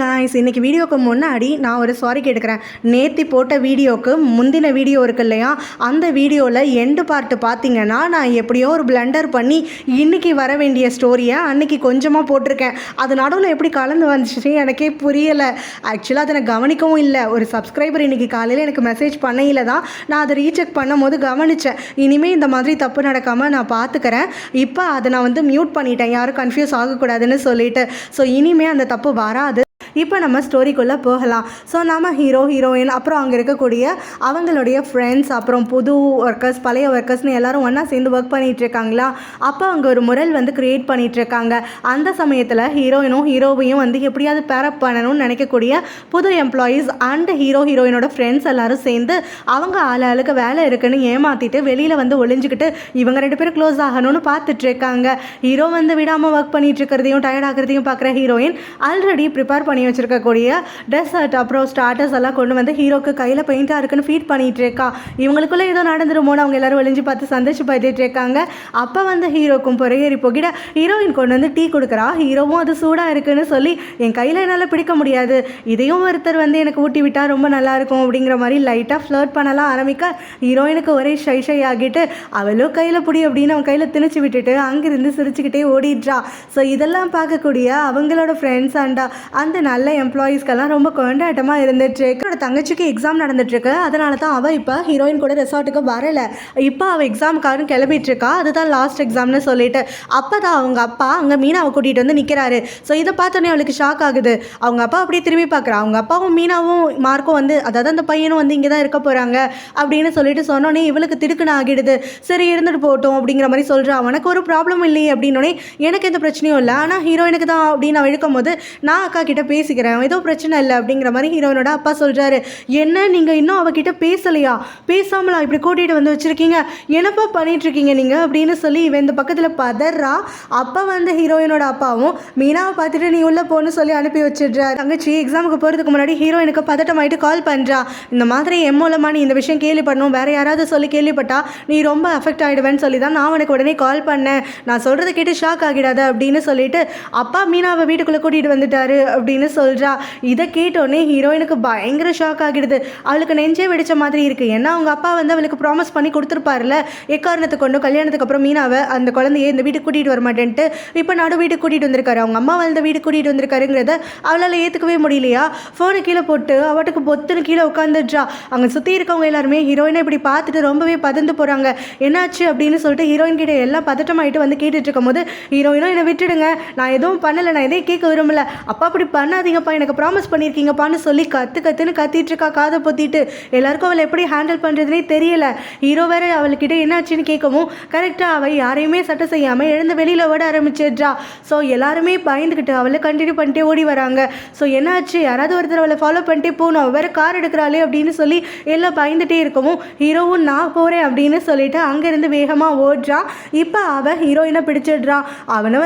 Guys, இன்றைக்கி வீடியோக்கு முன்னாடி நான் ஒரு சாரி கேட்டுக்கிறேன். நேத்தி போட்ட வீடியோக்கு முந்தின வீடியோ இருக்கு இல்லையா, அந்த வீடியோவில் எண்டு பார்ட்டு பார்த்தீங்கன்னா நான் எப்படியோ ஒரு பிளண்டர் பண்ணி இன்றைக்கி வர வேண்டிய ஸ்டோரியை அன்றைக்கி கொஞ்சமாக போட்டிருக்கேன். அது நடுவில் எப்படி கலந்து வந்துச்சு எனக்கே புரியலை. ஆக்சுவலாக அதை நான் கவனிக்கவும் இல்லை. ஒரு சப்ஸ்கிரைபர் இன்றைக்கி காலையில் எனக்கு மெசேஜ் பண்ணையில் தான் நான் அதை ரீசெக் பண்ணும் போது கவனித்தேன். இனிமேல் இந்த மாதிரி தப்பு நடக்காமல் நான் பார்த்துக்கிறேன். இப்போ அதை நான் மியூட் பண்ணிட்டேன், யாரும் கன்ஃபியூஸ் ஆகக்கூடாதுன்னு சொல்லிட்டு. ஸோ இனிமேல் அந்த தப்பு வராது. இப்போ நம்ம ஸ்டோரிக்குள்ளே போகலாம். ஸோ நம்ம ஹீரோயின் அப்புறம் அங்கே இருக்கக்கூடிய அவங்களுடைய ஃப்ரெண்ட்ஸ், அப்புறம் புது ஒர்க்கர்ஸ், பழைய ஒர்க்கர்ஸ்னு எல்லோரும் ஒன்றா சேர்ந்து ஒர்க் பண்ணிகிட்ருக்காங்களா. அப்போ அங்கே ஒரு முரல் க்ரியேட் பண்ணிகிட்ருக்காங்க. அந்த சமயத்தில் ஹீரோவையும் எப்படியாவது பேரப் பண்ணணும்னு நினைக்கக்கூடிய புது எம்ப்ளாயீஸ் அண்ட் ஹீரோயினோட ஃப்ரெண்ட்ஸ் எல்லோரும் சேர்ந்து அவங்க ஆளுக்கு வேலை இருக்குன்னு ஏமாற்றிட்டு வெளியில் ஒளிஞ்சிக்கிட்டு இவங்க 2 பேரும் க்ளோஸ் ஆகணும்னு பார்த்துட்ருக்காங்க. ஹீரோ விடாமல் ஒர்க் பண்ணிகிட்ருக்கிறதையும் டயர்ட் ஆகிறதையும் பார்க்குற ஹீரோயின் ஆல்ரெடி ப்ரிப்பேர் பண்ணி வச்சிருக்கக்கூடிய டெசர்ட் அப்புறம் ஸ்டார்டர்ஸ் எல்லாம் கொண்டு ஹீரோக்கு கையில் பெயிண்டாக இருக்குன்னு ஃபீட் பண்ணிகிட்டு இருக்கா. இவங்களுக்குள்ளே ஏதோ நடந்துருமோன்னு அவங்க எல்லாரும் ஒளிஞ்சு பார்த்து சந்தோஷப்பட்டுட்டு இருக்காங்க. அப்போ ஹீரோக்கும் பொறையேறி போகிட ஹீரோயின் கொண்டு டீ கொடுக்குறா. ஹீரோவும் அது சூடாக இருக்குன்னு சொல்லி என் கையில் என்னால் பிடிக்க முடியாது, இதையும் ஒருத்தர் எனக்கு ஊட்டி விட்டால் ரொம்ப நல்லாயிருக்கும் அப்படிங்கிற மாதிரி லைட்டாக ஃப்ளர்ட் பண்ணலாம் ஆரம்பிக்க ஹீரோயினுக்கு ஒரே ஷை ஆகிட்டு அவளும் கையில் பிடி அப்படின்னு அவன் கையில் திணிச்சு விட்டுட்டு அங்கிருந்து சிரிச்சுக்கிட்டே ஓடிடுறா. ஸோ இதெல்லாம் பார்க்கக்கூடிய அவங்களோட ஃப்ரெண்ட்ஸ் அண்டா அந்த நல்ல எம்ப்ளாயீஸ்க்கெல்லாம் ரொம்ப கொண்டாட்டமாக இருந்துட்டு என்னோட தங்கச்சிக்கு எக்ஸாம் நடந்துட்டுருக்கு. அதனால தான் அவள் இப்போ ஹீரோயின் கூட ரெசார்ட்டுக்கு வரலை. இப்போ அவள் எக்ஸாமுக்காரும் கிளம்பிட்டுருக்கா. அதுதான் லாஸ்ட் எக்ஸாம்னு சொல்லிட்டு அப்போ தான் அவங்க அப்பா அங்கே மீனாவை கூட்டிகிட்டு நிற்கிறாரு. ஸோ இதை பார்த்தோன்னே அவளுக்கு ஷாக் ஆகுது. அவங்க அப்பா அப்படியே திரும்பி பார்க்குறா. அவங்க அப்பாவும் மீனாவும் மார்க்கும் அதாவது அந்த பையனும் இங்கே தான் இருக்க போகிறாங்க அப்படின்னு சொல்லிட்டு சொன்னோன்னே இவளுக்கு திடுக்குன்னு ஆகிடுது. சரி இருந்துட்டு போட்டோம் அப்படிங்கிற மாதிரி சொல்கிறா. அவனுக்கு ஒரு ப்ராப்ளம் இல்லையே அப்படின்னோடனே எனக்கு எந்த பிரச்சனையும் இல்லை, ஆனால் ஹீரோயினுக்கு தான் அப்படின்னு அவள் இழுக்கும் போது நான் அக்கா கிட்ட பேசிக்கிறேன், ஏதோ பிரச்சனை இல்லை அப்படிங்கிற மாதிரி ஹீரோயினோட அப்பா சொல்கிறாரு. என்ன நீங்கள் இன்னும் அவகிட்ட பேசலையா, பேசாமலா இப்படி கூட்டிகிட்டு வச்சுருக்கீங்க, என்னப்பா பண்ணிகிட்ருக்கீங்க நீங்கள் அப்படின்னு சொல்லி இவன் இந்த பக்கத்தில் பதறா. அப்போ ஹீரோயினோட அப்பாவும் மீனாவை பார்த்துட்டு நீ உள்ளே போன்னு சொல்லி அனுப்பி வச்சிடுறா. தங்கச்சி எக்ஸாமுக்கு போகிறதுக்கு முன்னாடி ஹீரோயினுக்கு பதட்டமாயிட்டு கால் பண்ணுறா. இந்த மாதிரி என் மூலமாக நீ இந்த விஷயம் கேள்விப்படணும், வேறு யாராவது சொல்லி கேள்விப்பட்டா நீ ரொம்ப அஃபெக்ட் ஆகிடுவேன்னு சொல்லி தான் நான் உனக்கு உடனே கால் பண்ணேன், நான் சொல்கிறத கேட்டு ஷாக் ஆகிடாத அப்படின்னு சொல்லிட்டு அப்பா மீனாவை வீட்டுக்குள்ளே கூட்டிகிட்டு வந்துட்டாரு அப்படின்னு சொல்கிறா. இதை கேட்டோடனே ஹீரோயினுக்கு பயங்கர ஷாக் ஆகிடுது. அவளுக்கு நெஞ்சே வெடிச்ச மாதிரி இருக்குது. ஏன்னா அவங்க அப்பா அவளுக்கு ப்ராமிஸ் பண்ணி கொடுத்துருப்பார்ல, எக்காரணத்தை கொண்டு கல்யாணத்துக்கு அப்புறம் மீனாவை அந்த குழந்தைய இந்த வீட்டுக்கு கூட்டிகிட்டு வர மாட்டேன்ட்டு இப்போ நடு வீட்டுக்கு கூட்டிகிட்டு வந்திருக்காரு. அவங்க அம்மா இந்த வீட்டுக்கு கூட்டிகிட்டு வந்திருக்காருங்கிறத அவளால் ஏற்றுக்கவே முடியலையா. ஃபோனை கீழே போட்டு அவட்டுக்கு பொத்துன்னு கீழே உட்காந்துடுறா. அங்கே சுற்றி இருக்கவங்க எல்லாருமே ஹீரோயினை இப்படி பார்த்துட்டு ரொம்பவே பதந்து போகிறாங்க. என்னாச்சு அப்படின்னு சொல்லிட்டு ஹீரோயின் கிட்ட எல்லாம் பதட்டமாயிட்டு கேட்டுட்டு இருக்கும் போது ஹீரோயினும் என்னை விட்டுடுங்க, நான் எதுவும் பண்ணலை, நான் எதையும் கேட்க விரும்பல, அப்பா அப்படி பண்ணாதீங்கப்பா, எனக்கு ப்ராமிஸ் பண்ணியிருக்கீங்கப்பான்னு சொல்லி கத்துன்னு கத்திட்டு இருக்கா காதை பொத்திட்டு. எல்லாருக்கும் அவளை எப்படி ஹேண்டில் பண்ணுறதுனே தெரியல. ஹீரோ வேற அவள்கிட்ட என்னாச்சுன்னு கேட்கவும் கரெக்டாக அவள் யாரையுமே சட்டை செய்யாமல் எழுந்து வெளியில் ஓட ஆரம்பிச்சிடுறா. ஸோ எல்லாருமே பயந்துக்கிட்டு அவளை கண்டினியூ பண்ணிட்டே ஓடி வராங்க. ஸோ என்னாச்சு, யாராவது ஒருத்தர் அவளை ஃபாலோ பண்ணிட்டே போகணும், அவள் வேறு கார் எடுக்கிறாளே அப்படின்னு சொல்லி எல்லாம் பயந்துகிட்டே இருக்கவும் ஹீரோவும் நான் போகிறேன் அப்படின்னு சொல்லிட்டு அங்கேருந்து வேகமாக ஓடுறா. இப்போ அவள் ஹீரோயினை பிடிச்சிடுறா. அவனை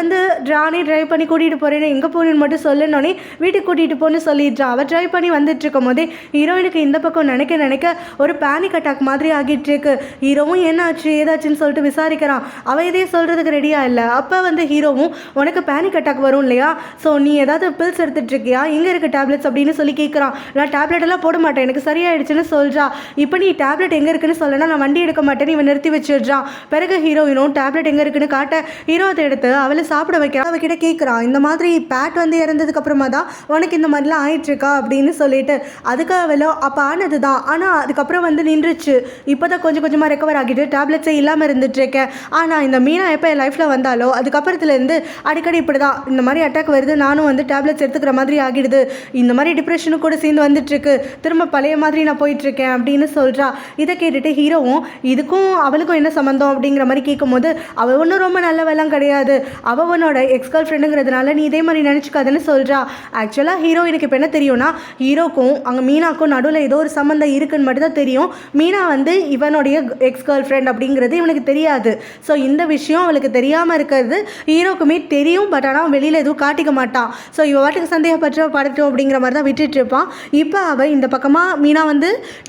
நானே ட்ரைவ் பண்ணி கூட்டிகிட்டு போகிறேன்னு எங்கே போகணுன்னு மட்டும் சொல்லணுன்னே வீட்டுக்கு கூட்டிகிட்டு போன்னு சொல்லிடுறா. அவள் ட்ரை பண்ணி வந்துட்டு இருக்கும் போதே ஹீரோயினுக்கு இந்த பக்கம் நினைக்க ஒரு பேனிக் அட்டாக் மாதிரி ஆகிட்டு இருக்கு. ஹீரோவும் என்ன ஆச்சு ஏதாச்சுன்னு சொல்லிட்டு விசாரிக்கிறான். அவள் இதே சொல்கிறதுக்கு ரெடியாக இல்லை. அப்போ ஹீரோவும் உனக்கு பேனிக் அட்டாக் வரும் இல்லையா, ஸோ நீ ஏதாவது பில்ஸ் எடுத்துகிட்டு இருக்கியா, எங்கே இருக்குது டேப்லெட்ஸ் அப்படின்னு சொல்லி கேட்குறான். நான் டேப்லெட் எல்லாம் போட மாட்டேன், எனக்கு சரியாயிடுச்சுன்னு சொல்கிறா. இப்போ நீ டேப்லெட் எங்கே இருக்குன்னு சொல்லனா நான் வண்டி எடுக்க மாட்டேன்னு இவன் நிறுத்தி வச்சிடுறான். பிறகு ஹீரோயினும் டேப்லெட் எங்கே இருக்குன்னு காட்ட ஹீரோ அதை எடுத்து அவளை சாப்பிட வைக்கிறான். அவகிட்ட கேட்குறான், இந்த மாதிரி பேட் இறந்ததுக்கு அப்புறமா தான் உனக்கு இந்த மாதிரிலாம் ஆயிட்டுருக்கா அப்படின்னு சொல்லிட்டு. அதுக்கு அவளோ அப்போ ஆனது தான், ஆனால் அதுக்கப்புறம் நின்றுச்சு, இப்போ தான் கொஞ்சம் கொஞ்சமாக ரெக்கவர் ஆகிட்டு டேப்லெட்ஸே இல்லாமல் இருந்துட்டுருக்கேன். ஆனால் இந்த மீனா எப்போ என் லைஃப்பில் வந்தாலோ அதுக்கப்புறத்துலேருந்து அடிக்கடி இப்படி தான் இந்த மாதிரி அட்டாக் வருது, நானும் டேப்லெட்ஸ் எடுத்துக்கிற மாதிரி ஆகிடுது, இந்த மாதிரி டிப்ரெஷனும் கூட சேர்ந்து வந்துட்டுருக்கு, திரும்ப பழைய மாதிரி நான் போயிட்டுருக்கேன் அப்படின்னு சொல்கிறா. இதை கேட்டுட்டு ஹீரோவும் இதுக்கும் அவளுக்கும் என்ன சம்மந்தம் அப்படிங்கிற மாதிரி கேட்கும்போது அவள் ஒன்றும் ரொம்ப நல்லவெல்லாம் கிடையாது, அவள் உன்னோட எக்ஸ் கேர்ள் ஃப்ரெண்டுங்கிறதுனால நீ இதே மாதிரி நினச்சிக்காதுன்னு சொல்கிறா. ஆக்சுவலாக ஹீரோயினுக்கு இப்போ என்ன தெரியும்னா ஹீரோக்கும் அங்கே மீனாக்கும் நடுவில் ஏதோ ஒரு சம்மந்தம் இருக்குன்னு மட்டும் தான் தெரியும். மீனா இவனுடைய எக்ஸ் கேர்ள் ஃப்ரெண்ட் அப்படிங்கிறது இவனுக்கு தெரியாது. ஸோ இந்த விஷயம் அவளுக்கு தெரியாமல் இருக்கிறது ஹீரோக்குமே தெரியும். பட் ஆனால் வெளியில் எதுவும் காட்டிக்க மாட்டான். ஸோ இவ வாட்டுக்கு படட்டும் அப்படிங்கிற மாதிரி தான் விட்டுட்டு இருப்பான். இப்போ அவள் இந்த பக்கமாக மீனா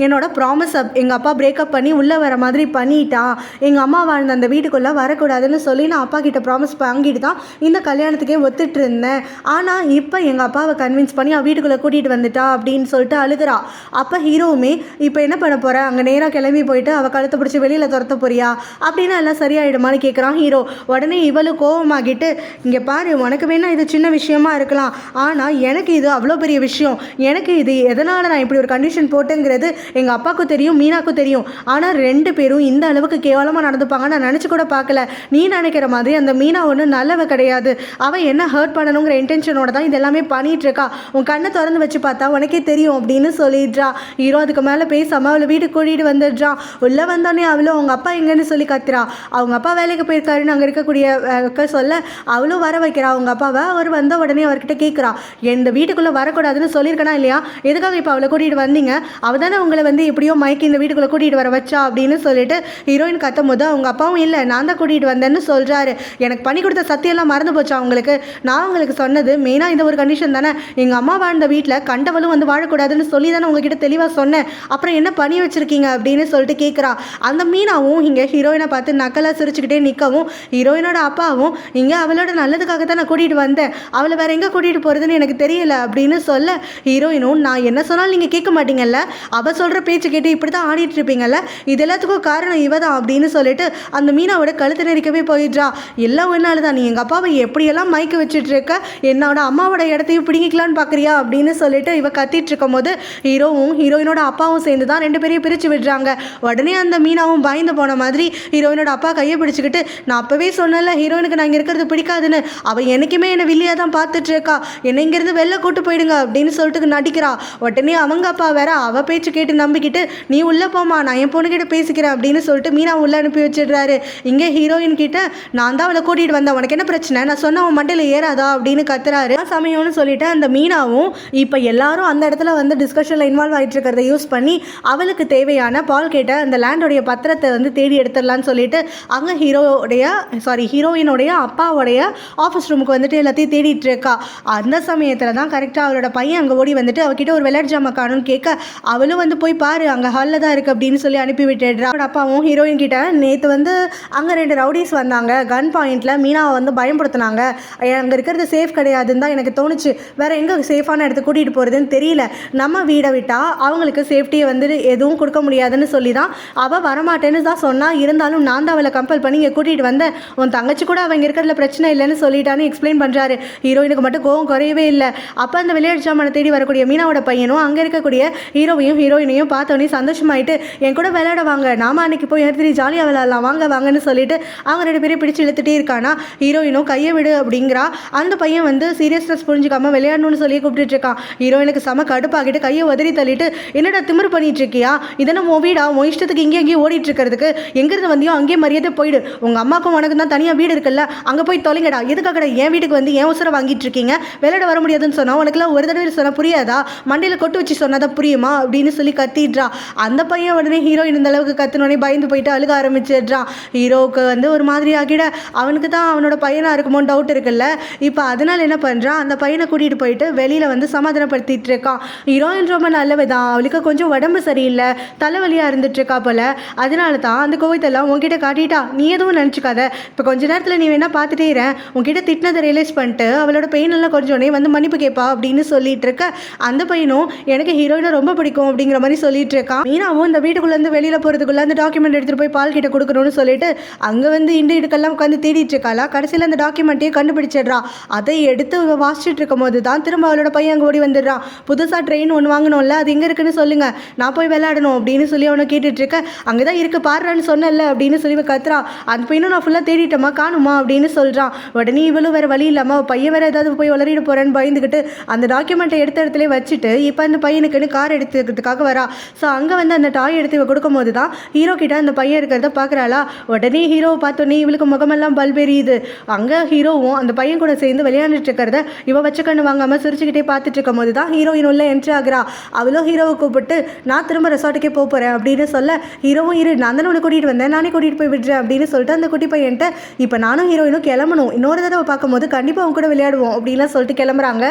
என்னோட ப்ராமிஸ் எங்கள் அப்பா பிரேக்கப் பண்ணி உள்ளே வர மாதிரி பண்ணிட்டான், எங்கள் அம்மா வாழ்ந்த அந்த வீட்டுக்குள்ளே வரக்கூடாதுன்னு சொல்லி நான் அப்பா கிட்ட ப்ராமிஸ் வாங்கிட்டு தான் இந்த கல்யாணத்துக்கே ஒத்துட்டு இருந்தேன். ஆனால் இப்போ எங்கள் அப்பா அப்பாவை கன்வின்ஸ் பண்ணி அவள் வீட்டுக்குள்ளே கூட்டிகிட்டு வந்துட்டா அப்படின்னு சொல்லிட்டு அழுகிறா. அப்போ ஹீரோவுமே இப்போ என்ன பண்ண போகிற, அங்கே நேராக கிளம்பி போயிட்டு அவள் கழுத்தை பிடிச்சி வெளியில் துரத்த போறியா அப்படின்னா எல்லாம் சரியாயிடுமான்னு கேட்குறான் ஹீரோ. உடனே இவளும் கோவமாகிட்டு, இங்கே பாரு, உனக்கு வேணா இது சின்ன விஷயமா இருக்கலாம், ஆனால் எனக்கு இது அவ்வளோ பெரிய விஷயம். எனக்கு இது எதனால் நான் இப்படி ஒரு கண்டிஷன் போட்டுங்கிறது எங்கள் அப்பாவுக்கும் தெரியும், மீனாக்கும் தெரியும். ஆனால் 2 பேரும் இந்த அளவுக்கு கேவலமாக நடந்துப்பாங்க நான் நினச்சி கூட பார்க்கல. நீ நினைக்கிற மாதிரி அந்த மீனா ஒன்றும் நல்லவ கிடையாது. அவள் என்ன ஹர்ட் பண்ணணுங்கிற இன்டென்ஷனோட தான் இதெல்லாமே பண்ணிட்டு இருக்கா. உன் கண்ணை திறந்து வச்சு பார்த்தா உனக்கே தெரியும் அப்படின்னு சொல்லிடுறா. ஹீரோ அதுக்கு மேலே பேசாமல் அவளை வீட்டுக்கு கூட்டிகிட்டு வந்துடுறான். உள்ளே வந்தோடனே அவளும் அவங்க அப்பா எங்கன்னு சொல்லி கத்துறா. அவங்க அப்பா வேலைக்கு போயிருக்காருன்னு அங்கே இருக்கக்கூடிய சொல்ல அவளும் வர வைக்கிறா அவங்க அப்பாவை. அவர் வந்த உடனே அவர்கிட்ட கேட்குறா, இந்த வீட்டுக்குள்ளே வரக்கூடாதுன்னு சொல்லியிருக்கனா இல்லையா, எதுக்காக இப்போ அவளை கூட்டிகிட்டு வந்தீங்க, அவள் தானே உங்களை வந்து எப்படியோ மைக்கு இந்த வீட்டுக்குள்ளே கூட்டிகிட்டு வர வச்சா அப்படின்னு சொல்லிட்டு ஹீரோயின் கத்தும் போது அவங்க அப்பாவும் இல்லை நான் தான் கூட்டிகிட்டு வந்தேன்னு சொல்கிறாரு. எனக்கு பண்ணி கொடுத்த சத்தியெல்லாம் மறந்து போச்சா அவங்களுக்கு, நான் உங்களுக்கு சொன்னது மெயினாக இந்த ஒரு கண்டிஷன் தானே, எங்கள் அம்மா வாழ்ந்த வீட்டில் கண்டவளும் வந்து வாழக்கூடாதுன்னு சொல்லி தானே உங்ககிட்ட தெளிவாக சொன்னேன், அப்புறம் என்ன பண்ணி வச்சுருக்கீங்க அப்படின்னு சொல்லிட்டு கேட்குறா. அந்த மீனாவும் இங்கே ஹீரோயினை பார்த்து நக்கலாக சிரிச்சுக்கிட்டே நிற்கவும் ஹீரோயினோட அப்பாவும் இங்கே அவளோட நல்லதுக்காக தான் நான் கூட்டிகிட்டு வந்தேன், அவளை வேறு எங்கே கூட்டிகிட்டு போகிறதுன்னு எனக்கு தெரியல அப்படின்னு சொல்ல ஹீரோயினும் நான் என்ன சொன்னாலும் நீங்கள் கேட்க மாட்டீங்கல்ல, அவள் சொல்கிற பேச்சு கேட்டு இப்படி தான் ஆடிட்டு இருப்பீங்கல்ல, இது எல்லாத்துக்கும் காரணம் இவ தான் அப்படின்னு சொல்லிட்டு அந்த மீனாவோட கழுத்து நெரிக்கவே போயிடுறா. எல்லாம் ஒன்னால தான், நீ எங்கள் அப்பாவை எப்படியெல்லாம் மயக்க வச்சுட்டு இருக்க, என்னோட அம்மாவோட இடத்தையும் பிடிங்கிக்கலான்னு பார்க்குறியா அப்படின்னு சொல்லிட்டு இவ கத்திட்டு இருக்கும் போது ஹீரோவும் ஹீரோயினோட அப்பாவும் சேர்ந்து தான் 2 பேரையும் பிரித்து விடுறாங்க. உடனே அந்த மீனாவும் பயந்து போன மாதிரி ஹீரோயினோட அப்பா கையை பிடிச்சிக்கிட்டு, நான் அப்போவே சொன்னல ஹீரோயினுக்கு நான் இங்கே இருக்கிறது பிடிக்காதுன்னு, அவள் என்றைக்குமே என்னை வில்லியாக தான் பார்த்துட்டு இருக்கா, என்னை இங்கேருந்து வெளில கூட்டு போயிடுங்க அப்படின்னு சொல்லிட்டு நடிக்கிறா. உடனே அவங்க அப்பா வேற அவள் பேச்சு கேட்டு நம்பிக்கிட்டு, நீ உள்ளே போமா நான் என் பொண்ணுக்கிட்ட பேசிக்கிறேன் அப்படின்னு சொல்லிட்டு மீனா உள்ளே அனுப்பி வச்சிடுறாரு. இங்கே ஹீரோயின் கிட்ட நான் தான் அவளை கூட்டிகிட்டு வந்தேன், உனக்கு என்ன பிரச்சனை, நான் சொன்ன அவன் மண்டையில் ஏறாதா அப்படின்னு கத்துறாரு. சமயம்னு சொல்லிட்டு அந்த மீனாவும் இப்போ எல்லாரும் அந்த இடத்துல வந்து டிஸ்கஷனில் இன்வால்வ் ஆகிட்டு இருக்கிறத யூஸ் பண்ணி அவளுக்கு தேவையான பால் கேட்ட அந்த லேண்டோடைய பத்திரத்தை வந்து தேடி எடுத்துடலான்னு சொல்லிட்டு அங்கே ஹீரோயினுடைய அப்பாவுடைய ஆஃபீஸ் ரூமுக்கு வந்துட்டு எல்லாத்தையும் தேடிட்டு இருக்கா. அந்த சமயத்தில் தான் கரெக்டாக அவளோட பையன் அங்கே ஓடி வந்துட்டு அவகிட்ட ஒரு விளையாட்டு ஜாமான் காணும்னு கேட்க அவளும் வந்து போய் பாரு அங்கே ஹாலில் தான் இருக்குது அப்படின்னு சொல்லி அனுப்பி விட்டுடுறா. அவளோட அப்பாவும் ஹீரோயின் கிட்ட நேற்று வந்து அங்கே 2 ரவுடிஸ் வந்தாங்க, கன் பாயிண்டில் மீனாவை வந்து பயன்படுத்தினாங்க, அங்கே இருக்கிறது சேஃப் கிடையாதுன்னு தான் எனக்கு தோணுச்சு, வேறு எங்கே சேஃபான இடத்துக்கு கூட்டிகிட்டு போகிறதுன்னு தெரியல, நம்ம வீடை விட்டால் அவங்களுக்கு சேஃப்டியை வந்து எதுவும் கொடுக்க முடியாதுன்னு சொல்லி தான் அவள் வரமாட்டேன்னு தான் சொன்னால், இருந்தாலும் நான் தான் அவளை கம்பல் பண்ணி இங்கே கூட்டிகிட்டு வந்தேன், உன் தங்கச்சி கூட அவங்க இருக்கிறதுல பிரச்சனை இல்லைன்னு சொல்லிட்டான்னு எக்ஸ்பிளைன் பண்ணுறாரு. ஹீரோயினுக்கு மட்டும் கோவம் குறையவே இல்லை. அப்போ அந்த விளையாட்டு ஜாமானை தேடி வரக்கூடிய மீனாவோட பையனும் அங்கே இருக்கக்கூடிய ஹீரோயினையும் பார்த்தோன்னே சந்தோஷமாயிட்டு என் கூட விளையாட வாங்க, நாம அன்னைக்கு போய் எடுத்துட்டு ஜாலியாக விளையாடலாம் வாங்கன்னு சொல்லிட்டு அவங்க 2 பேரையும் பிடிச்சி இழுத்துட்டே இருக்கானா. ஹீரோயினும் கையை விடு அப்படிங்கிறா. அந்த பையன் வந்து சீரியஸ்னஸ் புரிஞ்சுக்காம விளையாடணும்னு சொல்லி கூப்பிட்டு இருக்கான். ஹீரோயினுக்கு செம கடுப்பாகிட்டு கையை உதறி தள்ளிட்டு, என்னடா திமிரு பண்ணிட்டு இருக்கியா, இதெல்லாம் உன் வீடா, உன் இஷ்டத்துக்கு இங்கேயும் ஓடிட்டு இருக்கிறதுக்கு, எங்கிருந்து வந்தியோ அங்கேயே மரியாதை போயிடு, உங்கள் அம்மாக்கும் உனக்கு தான் தனியாக வீடு இருக்குல்ல, அங்கே போய் தொலைங்கடா, எதுக்காகடா என் வீட்டுக்கு வந்து என் உசுரை வாங்கிட்டு இருக்கீங்க, விளையாட வர முடியாதுன்னு சொன்னால் உனக்குலாம் ஒரு தடவை சொன்னால் புரியாதா, மண்டையில் கொட்டு வச்சு சொன்னாதான் புரியுமா அப்படின்னு சொல்லி கத்திடுறா. அந்த பையன் உடனே ஹீரோயின் இந்த அளவுக்கு கத்துனோடனே பயந்து போயிட்டு அழுக ஆரம்பிச்சிடுறான். ஹீரோவுக்கு வந்து ஒரு மாதிரி ஆகிட அவனுக்கு தான் அவனோட பையனாக இருக்குமோன்னு டவுட் இருக்குல்ல. இப்போ அதனால் என்ன பண்ணுறான், அந்த பையனை கூட்டிகிட்டு போயிட்டு வெளியில் வந்து சமாதானப்படுத்திட்டு இருக்கான். ஹீரோயின் ரொம்ப நல்லவதான், அவளுக்கு கொஞ்சம் உடம்பு சரியில்லை, தலைவலியாக இருந்துட்டு இருக்கா போல, அதனால தான் அந்த கோவத்தெல்லாம் உன்கிட்ட காட்டிட்டா, நீ எதுவும் நினச்சிக்காத, இப்போ கொஞ்ச நேரத்தில் நீ வேணா பார்த்துட்டே இரு, உன்கிட்ட திட்டினதை ரியலைஸ் பண்ணிட்டு அவளோட பெயின் எல்லாம் கொஞ்சோடனே வந்து மன்னிப்பு கேட்பா அப்படின்னு சொல்லிட்டு இருக்க. அந்த பையனும் எனக்கு ஹீரோயினை ரொம்ப பிடிக்கும் அப்படிங்கிற மாதிரி சொல்லிட்டு இருக்கான். மீனாவும் இந்த வீட்டுக்குள்ளேருந்து வெளியில் போகிறதுக்குள்ள அந்த டாக்குமெண்ட் எடுத்துகிட்டு போய் பால் கிட்ட கொடுக்கணும்னு சொல்லிட்டு அங்கே வந்து இடுக்கெல்லாம் உட்காந்து தேடிட்டு இருக்காளா. கடைசியில் அந்த டாக்குமெண்ட்டையும் கண்டுபிடிச்சிடுறா. அதை எடுத்து வாசிச்சுட்டு இருக்கும் போது தான் திரும்ப அவளோட பையன் அங்கே ஓடி வந்துடுறான். புதுசாக ட்ரெயின் ஒன்று வாங்கணும்ல, அது எங்கே இருக்குன்னு சொல்லுங்க, நான் போய் விளையாடணும் அப்படின்னு சொல்லி அவனை கேட்டுட்டு இருக்க. அங்கே தான் இருக்குது பாடுறான்னு சொன்னல அப்படின்னு சொல்லி கத்துறான். அந்த பையனும் நான் ஃபுல்லாக தேடிட்டோமா காணுமா அப்படின்னு சொல்கிறான். உடனே இவளும் வேறு வழி இல்லாமல் பையன் வேறு ஏதாவது போய் வளரிட போகிறேன்னு பயந்துக்கிட்டு அந்த டாக்குமெண்ட்டை எடுத்த இடத்துல வச்சுட்டு இப்போ அந்த பையனுக்குன்னு கார் எடுத்துக்கிறதுக்காக வரா. ஸோ அங்கே வந்து அந்த டாய் எடுத்து இவ கொடுக்கும் போது தான் ஹீரோ கிட்ட அந்த பையன் இருக்கிறத பார்க்குறாளா. உடனே ஹீரோவை பார்த்தோன்னே இவளுக்கு முகமெல்லாம் பல்பெரியுது. அங்கே ஹீரோவும் அந்த பையன் கூட சேர்ந்து விளையாண்டுட்டு இருக்கிறத இவ வச்ச கண்ணு வாங்காமல் சிரிச்சுக்கிட்டே பார்த்துட்டு இருக்கும் போது தான் ஹீரோயின் உள்ள என்ட்ரி ஆகுறா. அவளும் ஹீரோவை கூப்பிட்டு நான் திரும்ப ரெசார்ட்டுக்கே போகிறேன் அப்படின்னு சொல்ல ஹீரோவும் இரு நான் தானே உன்னை கூட்டிகிட்டு வந்தேன், நானே கூட்டிகிட்டு போய் விடுறேன் அப்படின்னு சொல்லிட்டு அந்த குட்டி பையன்ட்ட இப்போ நானும் ஹீரோயினும் கிளம்பணும், இன்னொரு தடவை பார்க்கும்போது கண்டிப்பாக அவங்க கூட விளையாடுவோம் அப்படின்லாம் சொல்லிட்டு கிளம்புறாங்க.